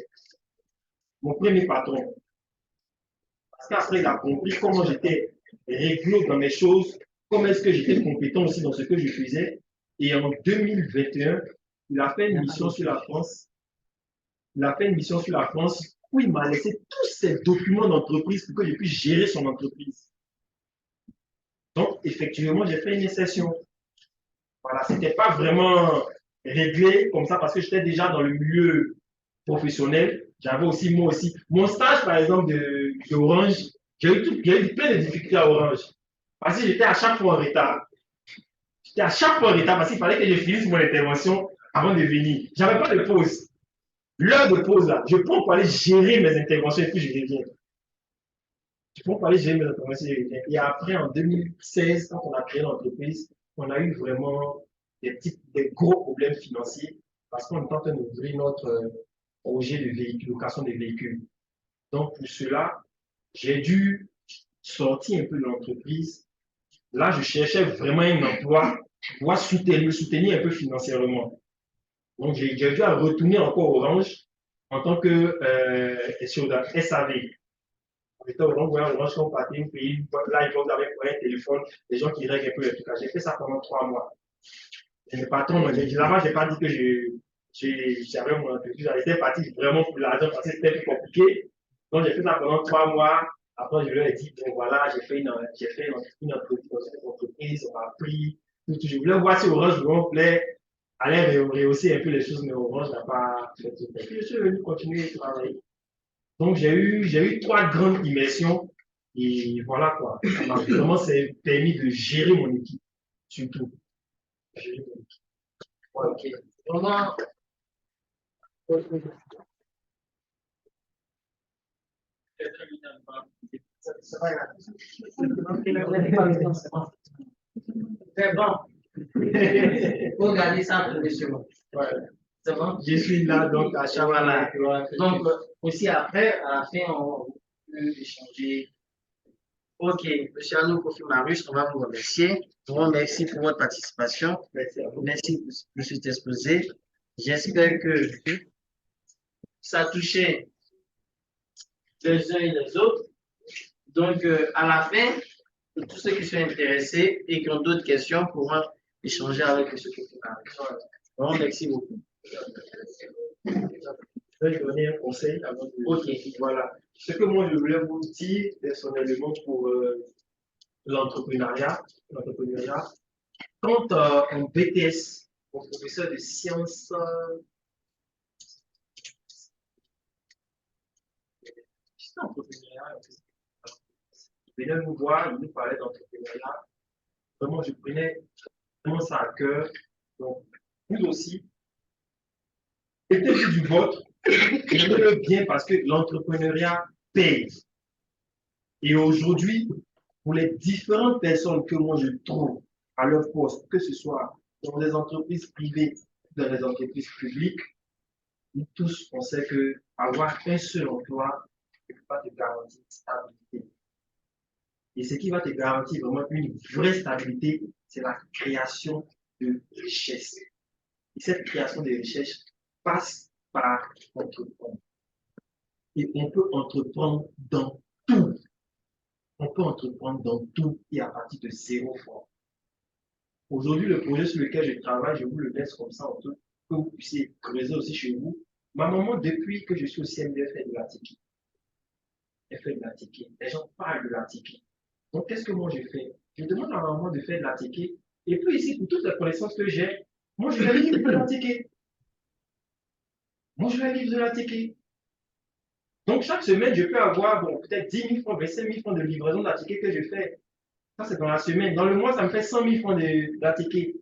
Mon premier patron. Parce qu'après, il a compris comment j'étais réglo dans mes choses, comment est-ce que j'étais compétent aussi dans ce que je faisais. Et en 2021, il a fait une mission sur la France. Il a fait une mission sur la France où il m'a laissé tous ces documents d'entreprise pour que je puisse gérer son entreprise. Donc, effectivement, j'ai fait une session. Voilà, ce n'était pas vraiment réglé comme ça parce que j'étais déjà dans le milieu professionnel. J'avais aussi, moi aussi, mon stage, par exemple, d'Orange, j'ai eu plein de difficultés à Orange. Parce que j'étais à chaque fois en retard. J'étais à chaque fois en retard parce qu'il fallait que je finisse mon intervention avant de venir. Je n'avais pas de pause. L'heure de pause, là, je prends pour aller gérer mes interventions et puis je reviens. Je prends pour aller gérer mes interventions et je reviens. Et après, en 2016, quand on a créé l'entreprise, on a eu vraiment des gros problèmes financiers parce qu'on est en train d'ouvrir notre projet de véhicule, location de véhicules. Donc, pour cela, j'ai dû sortir un peu de l'entreprise. Là, je cherchais vraiment un emploi pour pouvoir me soutenir un peu financièrement. Donc, j'ai dû retourner encore au Orange en tant que sur la SAV. On était au Orange, quand on partait au pays, là, ils vont avec un téléphone, les gens qui règlent un peu les trucs. J'ai fait ça pendant 3 mois. Et le patron, là-bas, je n'ai pas dit que j'avais mon entreprise. J'étais parti vraiment pour l'argent parce que c'était plus compliqué. Donc, j'ai fait ça pendant 3 mois. Après, je leur ai dit, bon, voilà, j'ai fait une entreprise dans cette entreprise, on m'a pris. Je voulais voir si Orange me plaît, aller rehausser un peu les choses, mais Orange n'a pas fait tout. Et puis, je suis venu continuer à travailler. Donc, j'ai eu 3 grandes immersions. Et voilà quoi. Ça m'a vraiment permis de gérer mon équipe, surtout.
Ok. Vraiment, c'est bon. Faut garder ça professionnel.
Ouais.
C'est bon?
Je suis là, donc à chaque
Voilà.
fois.
Donc, aussi après, à la fin, on peut échanger. Ok, monsieur Arnaud Kofi Marius, on va vous remercier. Je vous remercie pour votre participation.
Merci à vous.
Merci de cet exposé. J'espère que ça a touché les uns et les autres. Donc, à la fin, tous ceux qui sont intéressés et qui ont d'autres questions pourront échanger avec M. Kofi Marius. Vraiment, merci beaucoup.
Je vais donner un conseil avant de.
Ok.
Voilà. Ce que moi, je voulais vous dire personnellement pour l'entrepreneuriat, quand en BTS, mon professeur de sciences, entrepreneuriat, il venait nous voir, il nous parlait d'entrepreneuriat. Vraiment, je prenais vraiment ça à cœur. Donc, vous aussi, mettez du vôtre, faites-le bien parce que l'entrepreneuriat paye. Et aujourd'hui, pour les différentes personnes que moi je trouve à leur poste, que ce soit dans des entreprises privées ou dans des entreprises publiques, nous tous, on sait que avoir un seul emploi ne peut pas te garantir une stabilité. Et ce qui va te garantir vraiment une vraie stabilité, c'est la création de richesse. Et cette création de richesse passe par entreprendre. Et on peut entreprendre dans tout. On peut entreprendre dans tout et à partir de 0 francs. Aujourd'hui, le projet sur lequel je travaille, je vous le laisse comme ça, que vous puissiez creuser aussi chez vous. Ma maman, depuis que je suis au CMD, elle fait de l'atiki. Elle fait de l'atiki. Les gens parlent de l'atiki. Donc, qu'est-ce que moi je fais? Je demande à ma maman de faire de l'atiki. Et puis ici, pour toutes les connaissances que j'ai, moi je vais vivre de l'atiki. Moi je vais vivre de l'atiki. Donc, chaque semaine, je peux avoir bon, peut-être 10 000 francs, 25 000 francs de livraison d'atiki que je fais. Ça, c'est dans la semaine. Dans le mois, ça me fait 100 000 francs d'atiki.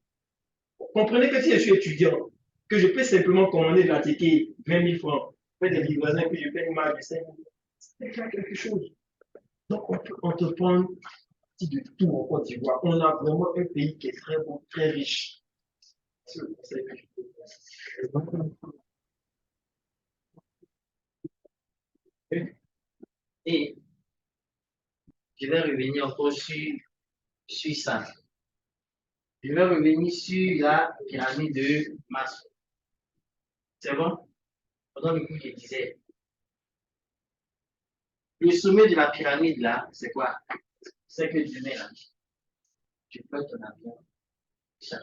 Comprenez que si je suis étudiant, que je peux simplement commander de la ticket 20 000 francs, faire des livraisons, que je paie une marge de 5 000, c'est déjà quelque chose. Donc, on peut entreprendre de tout en Côte d'Ivoire. On a vraiment un pays qui est très beau, très riche. C'est le conseil que je peux faire.
Et je vais revenir encore sur ça. Je vais revenir sur la pyramide de Maslow. C'est bon? Pendant le coup, je disais, le sommet de la pyramide, là, c'est quoi? C'est que demain, là, tu peux ton avion, c'est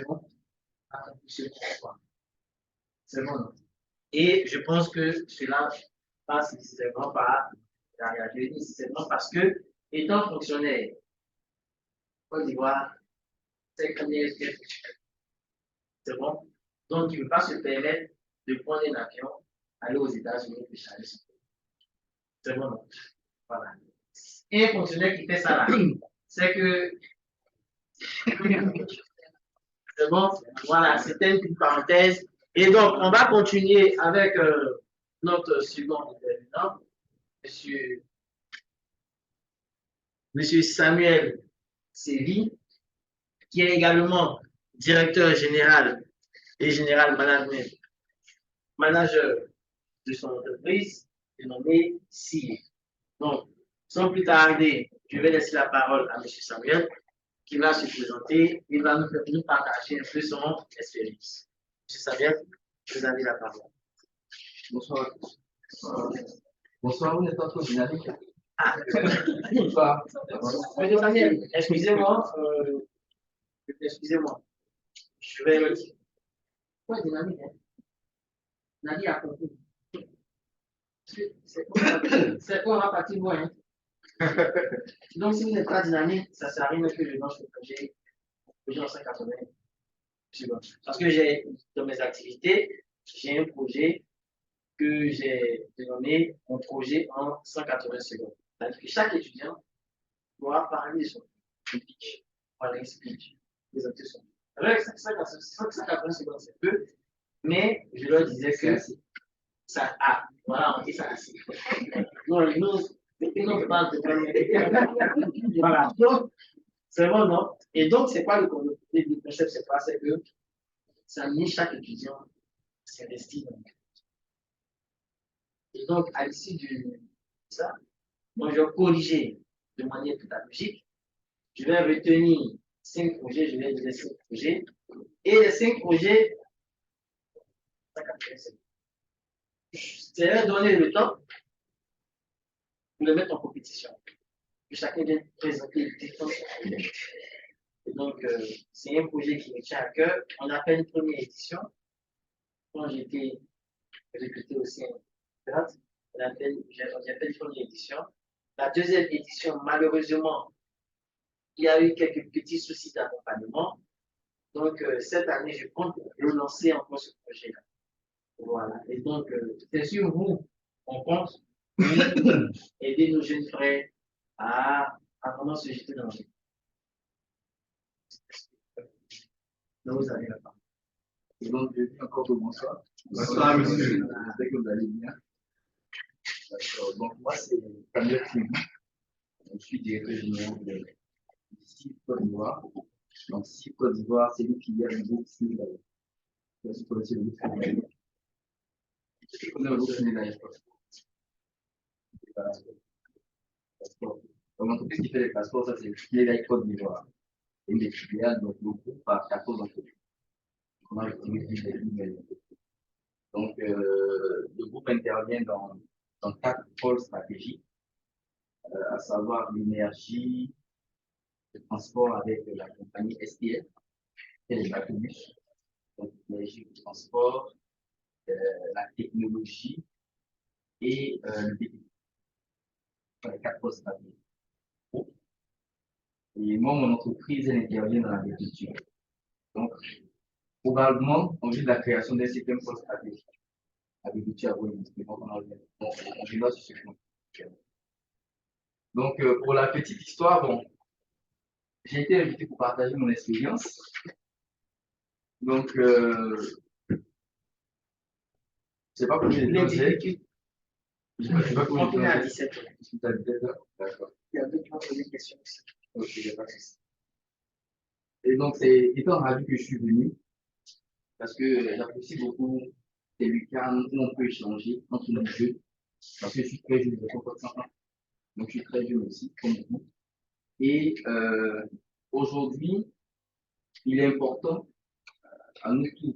bon? C'est bon, non? Et je pense que cela passe nécessairement par la réalité, nécessairement parce que, étant fonctionnaire, Côte d'Ivoire, c'est combien est-ce que c'est bon? Donc, il ne peut pas se permettre de prendre un avion, aller aux États-Unis et changer son pays. C'est bon, non? Voilà. Et un fonctionnaire qui fait ça là, c'est que. C'est bon? Voilà, c'était une petite parenthèse. Et donc, on va continuer avec notre second intervenant, monsieur, monsieur Samuel Sévy, qui est également directeur général et général management, manager de son entreprise, dénommée CIE. Donc, sans plus tarder, je vais laisser la parole à monsieur Samuel, qui va se présenter, il va nous partager un peu son expérience. Monsieur Samuel, vous avez la parole.
Bonsoir à tous. Bonsoir, vous n'êtes pas trop dynamique.
Ah,
Bonsoir.
monsieur Samuel, excusez-moi, je vais le dire. Pourquoi dynamique? Nani a compris. C'est quoi ma partie moi? Hein? Donc, si vous n'êtes pas dynamique, ça ne sert à rien que je lance le projet en 180. Parce que j'ai, dans mes activités, j'ai un projet que j'ai dénommé mon projet en 180 secondes. C'est-à-dire que chaque étudiant doit parler de son pitch, voilà, speech, présenter son pitch. Avec 180 secondes, c'est peu, mais je leur disais que ça a, voilà, on dit ça assez. Non, nous parle de voilà. Donc, c'est bon, non? Et donc, c'est quoi le concept, c'est quoi? C'est que ça amener chaque étudiant à s'investir dans le. Et donc, à l'issue de ça, moi, je vais corriger de manière pédagogique. Je vais retenir 5 projets, je vais dire 5 projets. Et les 5 projets, je vais donner le temps pour le mettre en compétition. Que chacun vienne présenter le défense. Et donc, c'est un projet qui me tient à cœur. On a fait une première édition. Quand j'étais recruté aussi en j'ai fait une première édition. La deuxième édition, malheureusement, il y a eu quelques petits soucis d'accompagnement. Donc, cette année, je compte relancer encore ce projet-là. Voilà. Et donc, c'est sur vous qu'on compte aider nos jeunes frères à vraiment se jeter dans le jeu. Donc, vous avez la parole.
Et donc, je dis encore bonsoir.
Bonsoir, monsieur.
J'espère que vous allez bien. D'accord. Donc, moi, c'est Samuel Sévy. Je suis directeur général de CIE Côte d'Ivoire. Donc, CIE Côte d'Ivoire, c'est une filiale du groupe Sénégal. Vous connaissez le groupe Sénégal. Je connais le groupe Sénégal. Donc, l'entreprise qui fait les passeports, ça, c'est Sénégal Côte d'Ivoire. Et une des filiales, donc, le groupe par 14 entreprises. comment utiliser les nouvelles. Donc, le groupe intervient dans 4 pôles stratégiques, à savoir l'énergie, le transport avec la compagnie STF et les bateaux-bus, donc l'énergie, le transport, la technologie et le BTP. Les 4 pôles stratégiques. Et moi, mon entreprise, elle intervient dans l'agriculture. Donc, probablement, en vue de la création d'un système pôle stratégique, agriculture agroindustrie, donc on débat sur ce point. Donc, pour la petite histoire, bon, j'ai été invité pour partager mon expérience. Donc, je sais pas combien de temps j'ai. Je sais pas combien de temps
On est à
j'ai.
17 heures.
C'est à 17 heures. D'accord.
Il y a d'autres qui vont poser des questions aussi.
Ok, il n'y a pas de souci. Et donc, c'est étant ravi que je suis venu, parce que j'apprécie beaucoup ces week-ends où on peut échanger entre nos jeux, parce que je suis très jeune, j'ai encore 5 ans. Donc, je suis très jeune aussi, comme vous. Et aujourd'hui, il est important à nous tous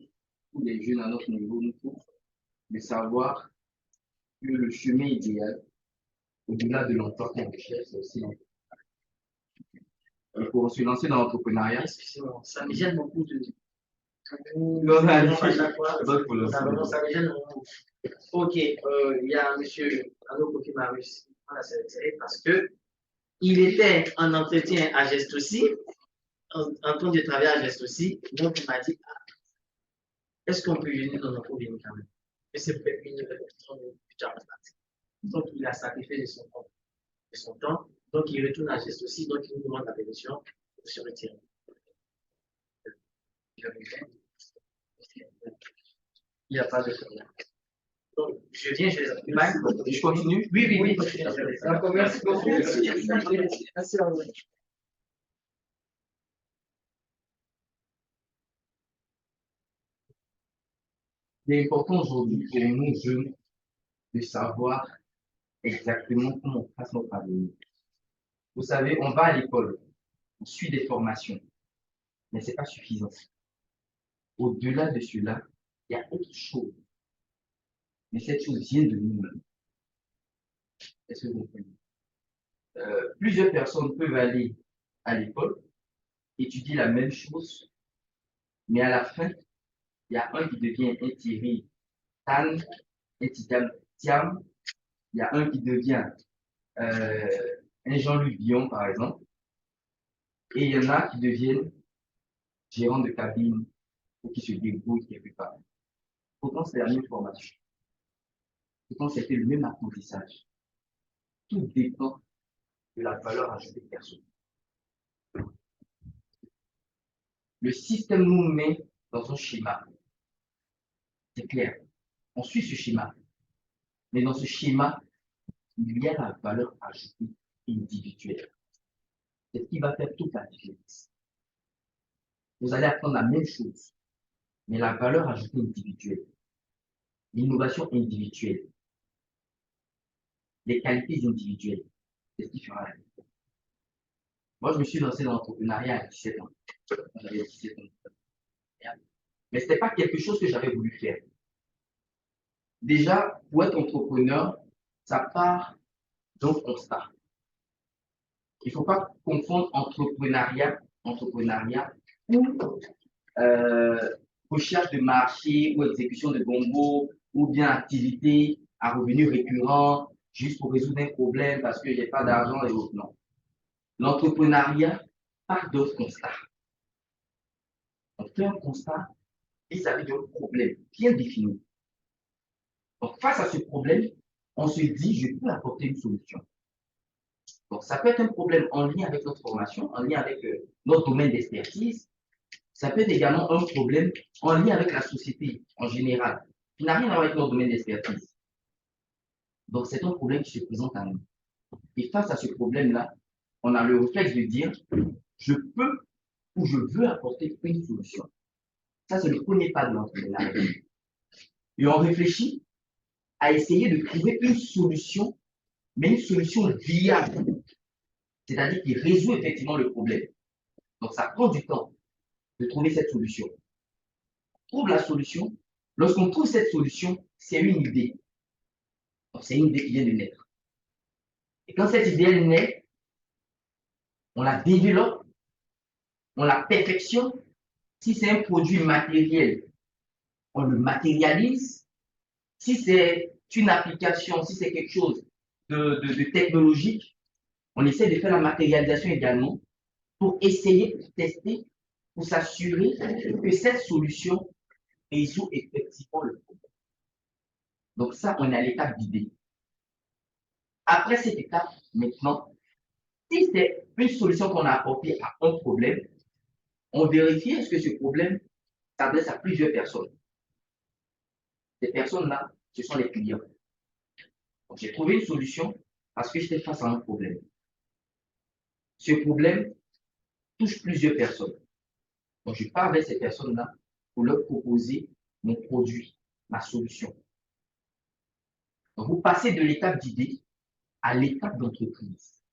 les jeunes à notre niveau, nous tous, de savoir que le chemin idéal, au-delà de l'emploi qu'on recherche, c'est aussi l'emploi. Pour se lancer dans l'entrepreneuriat.
Excusez-moi, ça me gêne beaucoup de.
Non,
À chaque fois,
non,
ça me gêne beaucoup. Ok, il y a monsieur Ano Kokimarus, voilà, c'est retiré parce que il était en entretien à Geste aussi, en train de travailler à Geste aussi, donc il m'a dit, ah, est-ce qu'on peut venir dans notre vie quand même? Mais c'est peut-être une plus tard. Donc il a sacrifié de son temps, donc il retourne à Geste aussi, donc il nous demande la permission pour se retirer. Il n'y a pas de problème. Donc, je viens, je les accompagne.
Je continue?
Oui, oui, oui. Donc, merci beaucoup. Merci à vous.
Il est important aujourd'hui pour nous jeunes de savoir exactement comment on passe notre avenir. Vous savez, on va à l'école, on suit des formations, mais ce n'est pas suffisant. Au-delà de cela, il y a autre chose. Mais cette chose vient de nous-mêmes. Est-ce que vous comprenez? Plusieurs personnes peuvent aller à l'école, étudier la même chose, mais à la fin, il y a un qui devient un Thierry Tan, un Tiam, il y a un qui devient un Jean-Luc Dion, par exemple, et il y en a qui deviennent gérants de cabine ou qui se débrouillent quelque part. Pourtant, c'est la même formation. Pourtant, c'était le même apprentissage. Tout dépend de la valeur ajoutée de personne. Le système nous met dans un schéma. C'est clair. On suit ce schéma. Mais dans ce schéma, il y a la valeur ajoutée individuelle. C'est ce qui va faire toute la différence. Vous allez apprendre la même chose, mais la valeur ajoutée individuelle, l'innovation individuelle, les qualités individuelles, c'est ce qui fera la différence. Moi, je me suis lancé dans l'entrepreneuriat à 17 ans. J'avais 17 ans. Mais ce n'était pas quelque chose que j'avais voulu faire. Déjà, pour être entrepreneur, ça part d'un constat. Il ne faut pas confondre entrepreneuriat ou recherche de marché ou exécution de bonbons ou bien activité à revenus récurrents juste pour résoudre un problème parce que je n'ai pas d'argent et autres. Non. L'entrepreneuriat part d'un constat. On fait un constat vis-à-vis d'un problème bien défini. Donc, face à ce problème, on se dit, je peux apporter une solution. Donc, ça peut être un problème en lien avec notre formation, en lien avec notre domaine d'expertise. Ça peut être également un problème en lien avec la société en général, qui n'a rien à voir avec notre domaine d'expertise. Donc, c'est un problème qui se présente à nous. Et face à ce problème-là, on a le réflexe de dire, je peux ou je veux apporter une solution. Ça, c'est le premier pas de l'entrepreneuriat. Et on réfléchit à essayer de trouver une solution, mais une solution viable. C'est-à-dire qui résout effectivement le problème. Donc, ça prend du temps de trouver cette solution. trouve la solution. Lorsqu'on trouve cette solution, c'est une idée. C'est une idée qui vient de naître. Et quand cette idée elle naît, on la développe, on la perfectionne. Si c'est un produit matériel, on le matérialise. Si c'est une application, si c'est quelque chose de technologique, on essaie de faire la matérialisation également pour essayer, pour tester, pour s'assurer que cette solution résout effectivement le problème. Donc ça, on est à l'étape d'idée. Après cette étape, maintenant, si c'est une solution qu'on a apportée à un problème, on vérifie est-ce que ce problème s'adresse à plusieurs personnes. Ces personnes-là, ce sont les clients. Donc, j'ai trouvé une solution parce que j'étais face à un problème. Ce problème touche plusieurs personnes. Donc, je pars vers ces personnes-là pour leur proposer mon produit, ma solution. Donc, vous passez de l'étape d'idée à l'étape d'entreprise.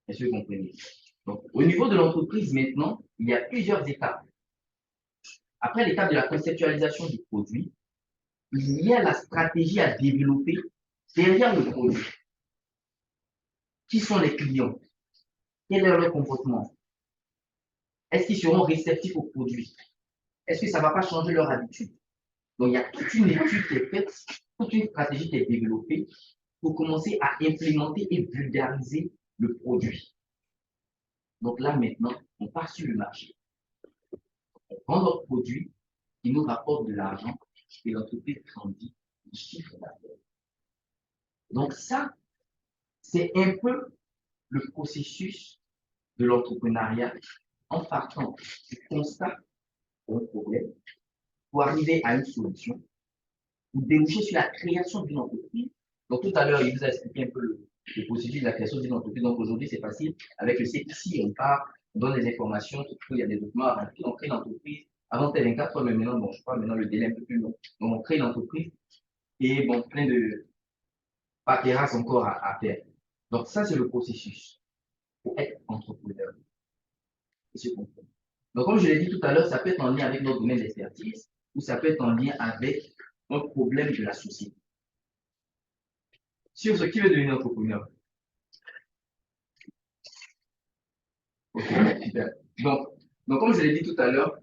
Est-ce que vous comprenez? Donc, au niveau de l'entreprise, maintenant, il y a plusieurs étapes. Après l'étape de la conceptualisation du produit, il y a la stratégie à développer derrière le produit. Qui sont les clients? Quel est leur comportement? Est-ce qu'ils seront réceptifs au produit? Est-ce que ça ne va pas changer leur habitude? Donc, il y a toute une étude qui est faite, toute une stratégie qui est développée pour commencer à implémenter et vulgariser le produit. Donc là, maintenant, on part sur le marché. On vend notre produit qui nous rapporte de l'argent et l'entreprise grandit le chiffre d'affaires. Donc ça, c'est un peu le processus de l'entrepreneuriat en partant du constat d'un problème pour arriver à une solution, pour déboucher sur la création d'une entreprise. Donc tout à l'heure, il vous a expliqué un peu le processus de la création d'une entreprise. Donc aujourd'hui, c'est facile. Avec le CPC, on part, on donne des informations, il y a des documents à remplir, on crée l'entreprise. Avant, c'était 24 heures, mais maintenant, bon, je crois, maintenant, le délai est un peu plus long. Donc, on crée l'entreprise et bon, plein de paperasse encore à faire. Donc, ça, c'est le processus pour être entrepreneur. Et se comprendre. Donc, comme je l'ai dit tout à l'heure, ça peut être en lien avec notre domaine d'expertise ou ça peut être en lien avec un problème de la société. Sur ce qui veut devenir entrepreneur. Ok, super. Donc, comme je l'ai dit tout à l'heure,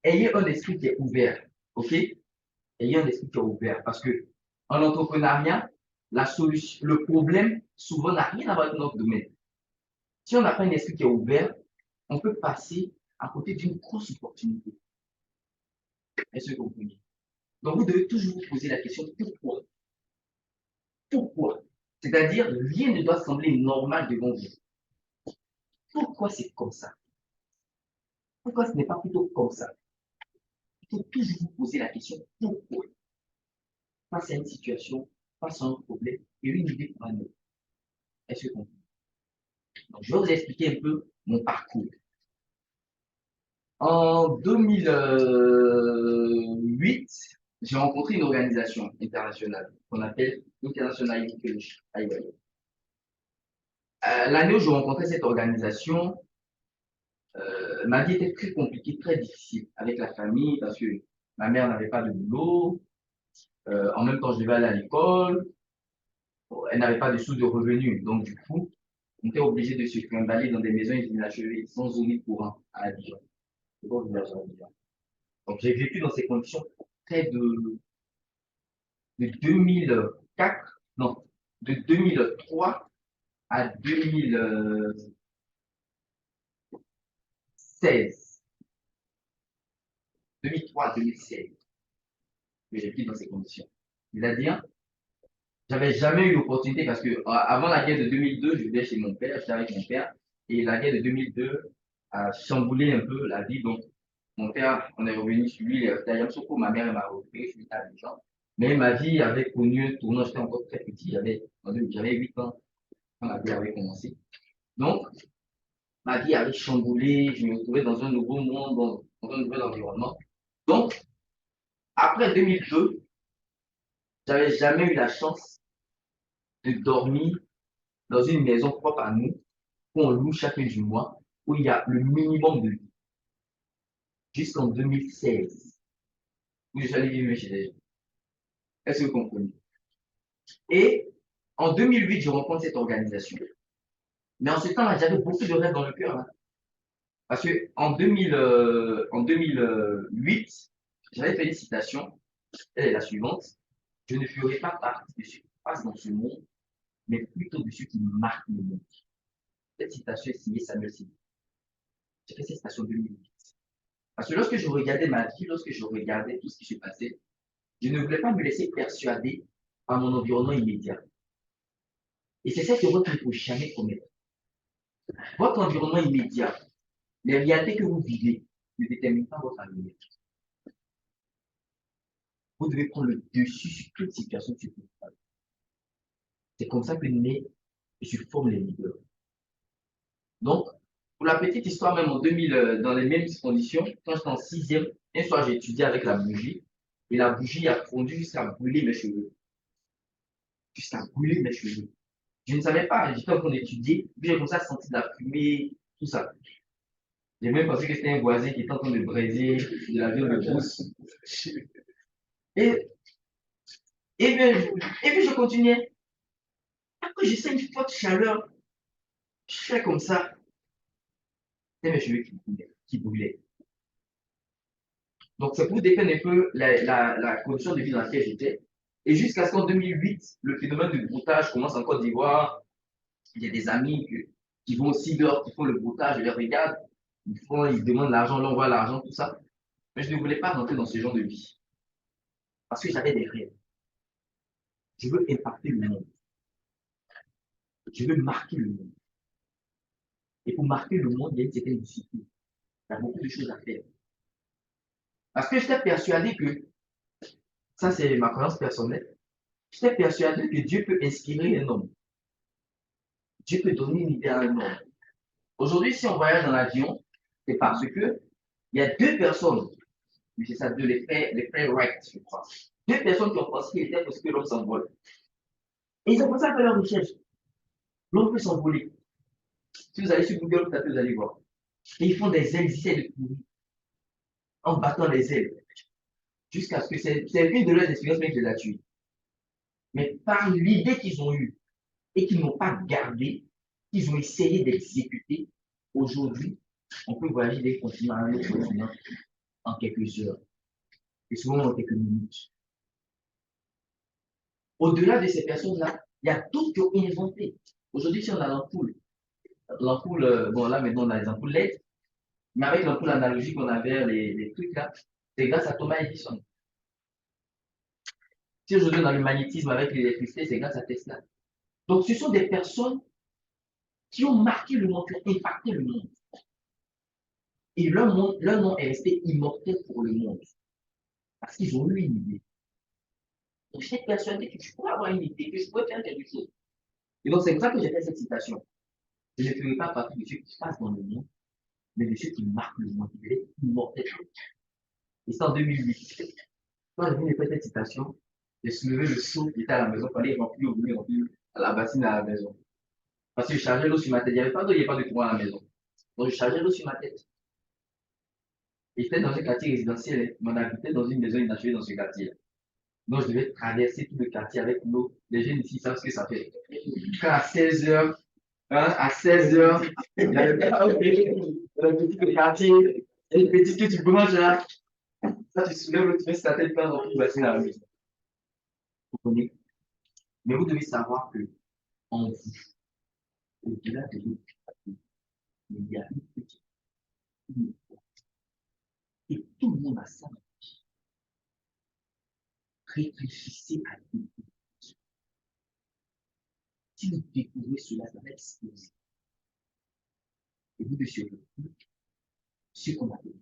ayez un esprit qui est ouvert. Ok? Ayez un esprit qui est ouvert. Parce que en entrepreneuriat, la solution, le problème, souvent, n'a rien à voir avec notre domaine. Si on n'a pas un esprit qui est ouvert, on peut passer à côté d'une grosse opportunité. Est-ce que vous comprenez? Donc, vous devez toujours vous poser la question pourquoi? Pourquoi? C'est-à-dire, rien ne doit sembler normal devant vous. Pourquoi c'est comme ça? Pourquoi ce n'est pas plutôt comme ça? Il faut toujours vous poser la question pourquoi? Face à une situation, face à un problème, et une idée pour un autre. Est-ce que vous comprenez? Donc, je vais vous expliquer un peu mon parcours. En 2008, j'ai rencontré une organisation internationale qu'on appelle International Education. L'année où je rencontrais cette organisation, ma vie était très compliquée, très difficile avec la famille parce que ma mère n'avait pas de boulot. En même temps, je devais aller à l'école. Elle n'avait pas de source de revenus. Donc, du coup, on était obligé de se trimballer dans des maisons inachevées sans zone courant à Abidjan. C'est pas village à Abidjan. Donc, j'ai vécu dans ces conditions près de 2004, non, de 2003 à 2016. 2003 à 2016, que j'ai vécu dans ces conditions. C'est-à-dire, j'avais jamais eu l'opportunité parce que avant la guerre de 2002, je vivais chez mon père, j'étais avec mon père, et la guerre de 2002 a chamboulé un peu la vie. Donc, mon père, on est revenu sur lui, il est resté à Yamoussoukro, ma mère m'a repris, je suis à Abidjan. Mais ma vie avait connu un tournant, j'étais encore très petit, j'avais 8 ans quand la vie avait commencé. Donc, ma vie avait chamboulé, je me retrouvais dans un nouveau monde, dans un nouvel environnement. Donc, après 2002, j'avais jamais eu la chance de dormir dans une maison propre à nous, qu'on loue chaque fin du mois, où il y a le minimum de vie. Jusqu'en 2016. où je suis allé vivre chez des gens. Est-ce que vous comprenez? Et en 2008, je rencontre cette organisation. Mais en ce temps-là, j'avais beaucoup de rêves dans le cœur, hein. Parce que en 2008, j'avais fait une citation, elle est la suivante: je ne ferai pas partie de ceux qui passent dans ce monde, mais plutôt de ceux qui marquent le monde. Cette citation est signée Samuel Simmons. J'ai fait cette citation en 2008. Parce que lorsque je regardais ma vie, lorsque je regardais tout ce qui se passait, je ne voulais pas me laisser persuader par mon environnement immédiat. Et c'est cette erreur qu'il ne faut jamais commettre. Votre environnement immédiat, les réalités que vous vivez, ne déterminent pas votre avenir. Vous devez prendre le dessus sur toute situation que vous faites. C'est comme ça que naît et se forment les leaders. Donc, pour la petite histoire, même en 2000, dans les mêmes conditions, quand j'étais en sixième, un soir, j'ai étudié avec la bougie, et la bougie a fondu jusqu'à brûler mes cheveux. Jusqu'à brûler mes cheveux. Je ne savais pas, j'étais en train d'étudier, puis j'ai commencé à sentir de la fumée, tout ça. J'ai même pensé que c'était un voisin qui était en train de braiser de la viande de brousse. Et, et puis je continuais. Après, j'ai senti une forte chaleur. Je fais comme ça. C'était mes cheveux qui brûlaient. Donc, c'est pour dépeindre un peu la condition de vie dans laquelle j'étais. Et jusqu'à ce qu'en 2008, le phénomène du broutage commence en Côte d'Ivoire. Il y a des amis qui vont aussi dehors, qui font le broutage, je les regarde. Ils demandent l'argent, on envoie l'argent, tout ça. Mais je ne voulais pas rentrer dans ce genre de vie. Parce que j'avais des rêves. Je veux impacter le monde. Je veux marquer le monde. Et pour marquer le monde, il y a une certaine discipline. Il y a beaucoup de choses à faire. Parce que j'étais persuadé que, ça c'est ma croyance personnelle, j'étais persuadé que Dieu peut inspirer un homme. Dieu peut donner une idée à un homme. Aujourd'hui, si on voyage dans l'avion, c'est parce que il y a deux personnes, c'est ça, les frères Wright, je crois. Deux personnes qui ont pensé qu'il était possible que l'homme s'envole. Et ils ont commencé à faire leur recherche. L'homme peut s'envoler. Si vous allez sur Google, vous allez voir. Et ils font des ailes, ils essaient de courir en battant les ailes. Jusqu'à ce que c'est une de leurs expériences même qui les a tués. Mais par l'idée qu'ils ont eue et qu'ils n'ont pas gardée, qu'ils ont essayé d'exécuter, aujourd'hui, on peut voyager d'un continent à un autre continent en quelques heures. Et souvent en quelques minutes. Au-delà de ces personnes-là, il y a d'autres qui ont inventé. Aujourd'hui, si on a l'ampoule, bon là maintenant on a les ampoules LED, mais avec l'ampoule analogique qu'on avait, les trucs là, c'est grâce à Thomas Edison. Si aujourd'hui on a le magnétisme avec l'électricité, c'est grâce à Tesla. Donc ce sont des personnes qui ont marqué le monde, qui ont impacté le monde. Et leur nom est resté immortel pour le monde. Parce qu'ils ont eu une idée. Donc j'étais persuadé que je pourrais avoir une idée, que je pourrais faire quelque chose. Et donc c'est comme ça que j'ai fait cette citation. Je ne ferai pas partie de ceux qui passent dans le monde, mais de ceux qui marquent le monde, qui est immortel. Et c'est en 2008. Quand j'ai fait cette citation, j'ai soulevé le seau qui était à la maison, il fallait remplir à la bassine à la maison. Parce que je chargeais l'eau sur ma tête. Il n'y avait pas d'eau, il n'y avait pas de courant à la maison. Donc je chargeais l'eau sur ma tête. Et j'étais dans un quartier résidentiel, mais on habitait dans une maison inachevée dans ce quartier. Donc je devais traverser tout le quartier avec l'eau. Les jeunes ici savent ce que ça fait. Quand à 16h, à 16h, il y avait pas le petit quartier, et le petit que tu branches là. Ça, tu soulèves le truc, ça tête plein dans tout bassin à la maison. Vous comprenez? Mais vous devez savoir que en vous, au-delà de vous, il y a une petite une. Et tout le monde a ça. Réfléchissez à tout. Si vous découvrez cela, ça va exploser. Et vous devez surtout ce qu'on a donné.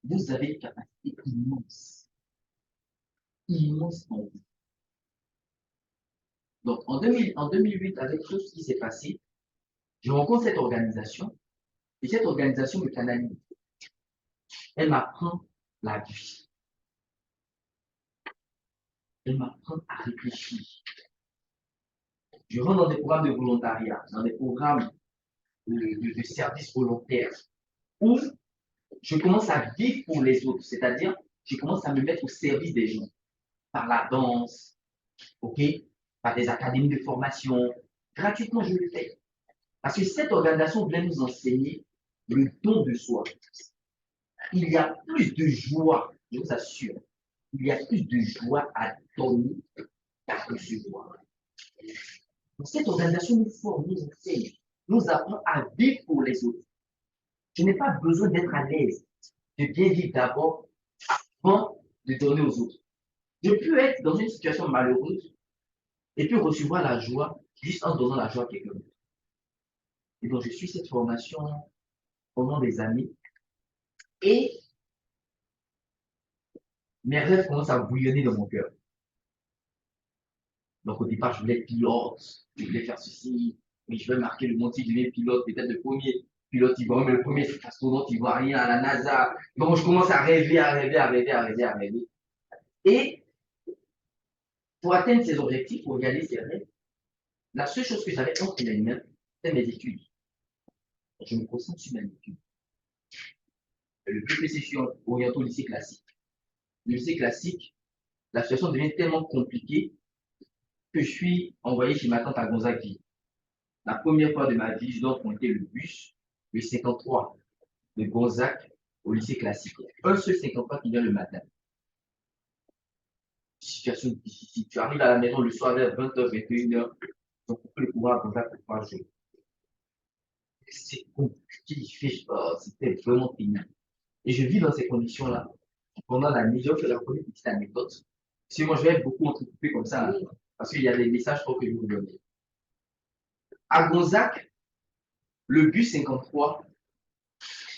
Vous avez une capacité immense. Immense en vous. Donc, en 2008, avec tout ce qui s'est passé, je rencontre cette organisation et cette organisation me canalise. Elle m'apprend la vie. Elle m'apprend à réfléchir. Je rentre dans des programmes de volontariat, dans des programmes de services volontaires où je commence à vivre pour les autres, c'est-à-dire, je commence à me mettre au service des gens, par la danse, ok, par des académies de formation. Gratuitement, je le fais. Parce que cette organisation vient nous enseigner le don de soi. Il y a plus de joie, je vous assure, il y a plus de joie à donner qu'à recevoir. Donc, cette organisation nous forme, nous enseigne, nous apprend à vivre pour les autres. Je n'ai pas besoin d'être à l'aise, de bien vivre d'abord avant de donner aux autres. Je peux être dans une situation malheureuse et puis recevoir la joie juste en donnant la joie à quelqu'un d'autre. Et donc, je suis cette formation pendant des années et mes rêves commencent à bouillonner dans mon cœur. Donc, au départ, je voulais être pilote, je voulais faire ceci, mais je veux marquer le monde si je deviens pilote, peut-être le premier pilote ivoirien, mais le premier astronaute ivoirien à la NASA. Donc, je commence à rêver, à rêver, à rêver, à rêver, à rêver. Et pour atteindre ces objectifs, pour réaliser ces rêves, la seule chose que j'avais entre les mains, c'était mes études. Je me concentre sur mes études. Le BPC sur orienté au lycée classique. Le lycée classique, la situation devient tellement compliquée que je suis envoyé chez ma tante à Gonzague. La première fois de ma vie, je dois prendre le bus, le 53 de Gonzague au lycée classique. Un seul 53 qui vient le matin. Situation difficile. Tu arrives à la maison le soir vers 20h, 21h, donc on peut le pouvoir à Gonzague pour 3 jours. C'est compliqué, c'était vraiment pénible. Et je vis dans ces conditions-là. Pendant la nuit, je fais la première petite anecdote. Si moi, je vais être beaucoup entrecoupé comme ça, hein, parce qu'il y a des messages pour que je vous donne. À Gonzague, le bus 53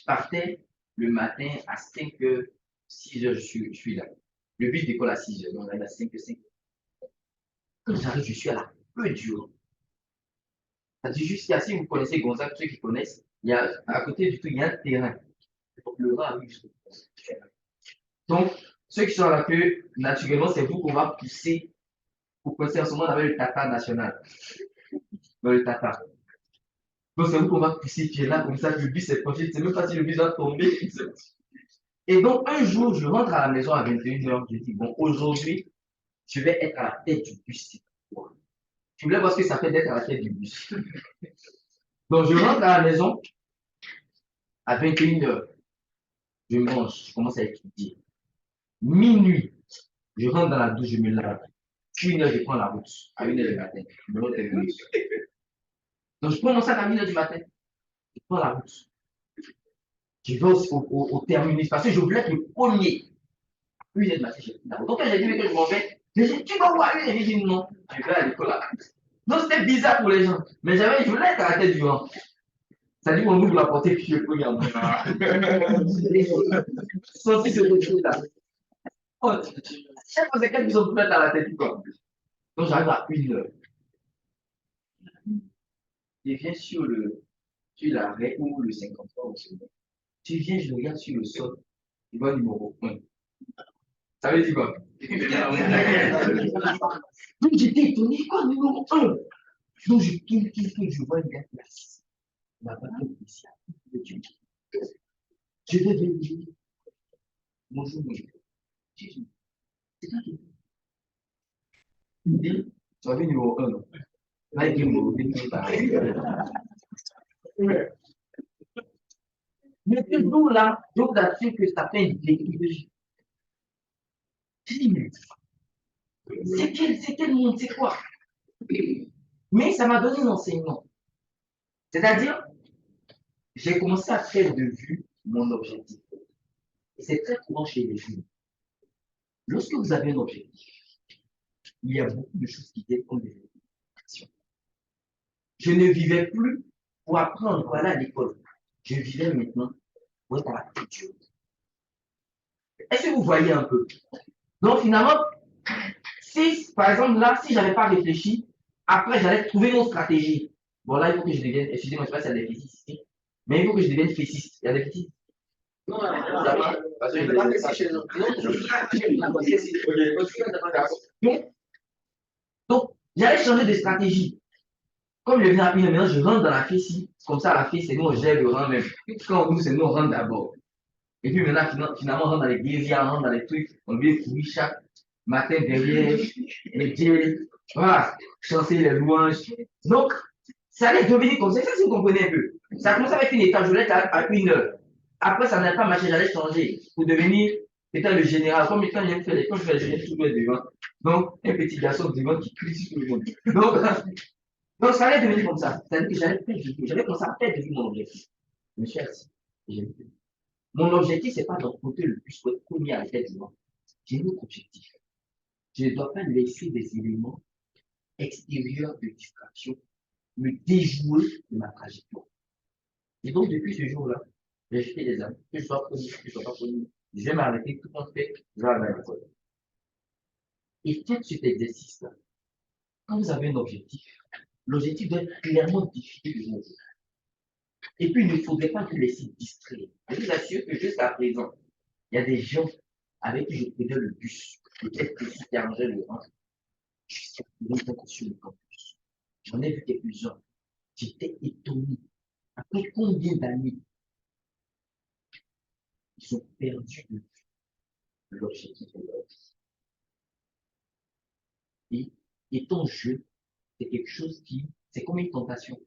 partait le matin à 5h, 6h, je suis là. Le bus décolle à 6h, donc on arrive à 5h, 5h. Quand j'arrive, je suis à la peu dure. C'est-à-dire jusqu'à, si vous connaissez Gonzague, ceux qui connaissent, il y a, à côté du tout, il y a un terrain. Donc le vent arrive jusqu'au terrain. Donc, ceux qui sont à la queue, naturellement, c'est vous qu'on va pousser pour passer en ce moment avec le Tata national. Dans le Tata. Donc, c'est vous qu'on va pousser qui est là, comme ça, le bus est proche. C'est même pas si le bus va tomber. Et donc, un jour, je rentre à la maison à 21h. Je dis, bon, aujourd'hui, je vais être à la tête du bus. Je voulais voir ce que ça fait d'être à la tête du bus. Donc, je rentre à la maison à 21h. Je mange, je commence à étudier. Minuit, je rentre dans la douche, je me lave. 1h, je prends la route. À 1h du matin. Donc, je prends mon sac à 1h du matin. Je prends la route. Je vais au terminus parce que je voulais être le premier. 1h du matin, j'ai pris la route. Donc, quand j'ai dit que je m'en vais, j'ai dit, tu vas voir 1h. J'ai dit non, je vais à l'école là. Donc, c'était bizarre pour les gens. Mais je voulais être à la tête du vent. Ça dit qu'on ouvre la porte et puis je peux y en avoir. Sorti ce truc là. Chaque fois, c'est quelqu'un qui sont prêts à la tête, quoi. Donc, j'arrive à 1h. Je viens sur l'arrêt ou le 53 au second. Tu viens, je regarde sur le sol, tu vois numéro 1. Ça veut dire quoi? Donc, j'étais étonné, quoi, numéro 1? Donc, je tourne, je vois une gars place. Ma bague ici. Je vais venir. Bonjour, bonjour. C'est toi qui me dis, tu as vu numéro 1, non? Là, il dit numéro 2, mais toujours là, donc là-dessus que ça fait une déclic. J'ai dit, mais c'est quel monde, c'est quoi? Mais ça m'a donné un enseignement. C'est-à-dire, j'ai commencé à perdre de vue mon objectif. Et c'est très courant chez les jeunes. Lorsque vous avez un objectif, il y a beaucoup de choses qui dépendent de l'action. Je ne vivais plus pour apprendre, voilà, à l'école. Je vivais maintenant pour être à la culture. Est-ce que vous voyez un peu? Donc finalement, si, par exemple, là, si je n'avais pas réfléchi, après, j'allais trouver une autre stratégie. Bon, là, il faut que je devienne, excusez-moi, je ne sais pas s'il y a des fétistes ici, mais il faut que je devienne fétiste. Il y a des fétistes?
Non, parce que je ne pas fétiste chez nous.
Donc, j'allais changer de stratégie. Comme je viens à Pino, maintenant, je rentre dans la fée ici. Comme ça, la fée, c'est nous, on gère le rang même. Quand nous, c'est nous, on rentre d'abord. Et puis maintenant, finalement, on rentre dans les guérillas, on rentre dans les trucs, on vient courir chaque matin derrière les dieux, voilà, chanter les louanges. Donc, ça allait devenir comme ça, si vous comprenez un peu. Ça a commencé avec une étape, je voulais être à 1 heure. Après, ça n'a pas marché, j'allais changer pour devenir étant le général. Comme étant, quand je fais le général, tout le monde devant. Donc, un petit garçon devant qui crie sur tout le monde. Donc, ça allait devenir comme ça. C'est-à-dire que j'avais commencé à perdre de vue mon objectif. Je me suis assis. Mon objectif, ce n'est pas d'emporter le plus pour être premier à la tête du monde. J'ai un autre objectif. Je ne dois pas laisser des éléments extérieurs de distraction me déjouer de ma trajectoire. Et donc, depuis ce jour-là, j'ai jeté des amis, que je sois connu, que je ne sois pas connu. Je vais m'arrêter, tout le monde fait, je vais aller à l'école. Et faites cet exercice-là. Quand vous avez un objectif, l'objectif doit être clairement défini de vous. Et puis, il ne faudrait pas vous laisser distraire. Je vous assure que jusqu'à présent, il y a des gens avec qui je prenais le bus, peut-être que je qui arrangeaient le rang, jusqu'à présent sur le campus. J'en ai vu quelques-uns. J'étais étonné. Après combien d'années ils ont perdu de vue l'objectif de leur vie. Et étant jeune, c'est quelque chose qui, c'est comme une tentation.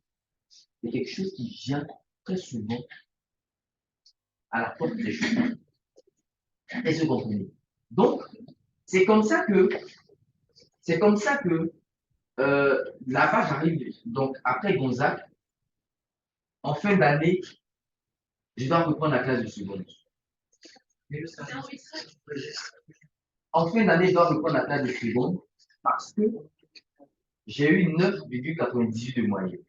C'est quelque chose qui vient très souvent à la porte des choses. Est-ce que vous comprenez? Donc, c'est comme ça que là-bas, j'arrive, donc après Gonzague, en fin d'année, je dois reprendre la classe de seconde. En fin d'année, je dois reprendre la classe de seconde parce que j'ai eu 9,98 de moyenne.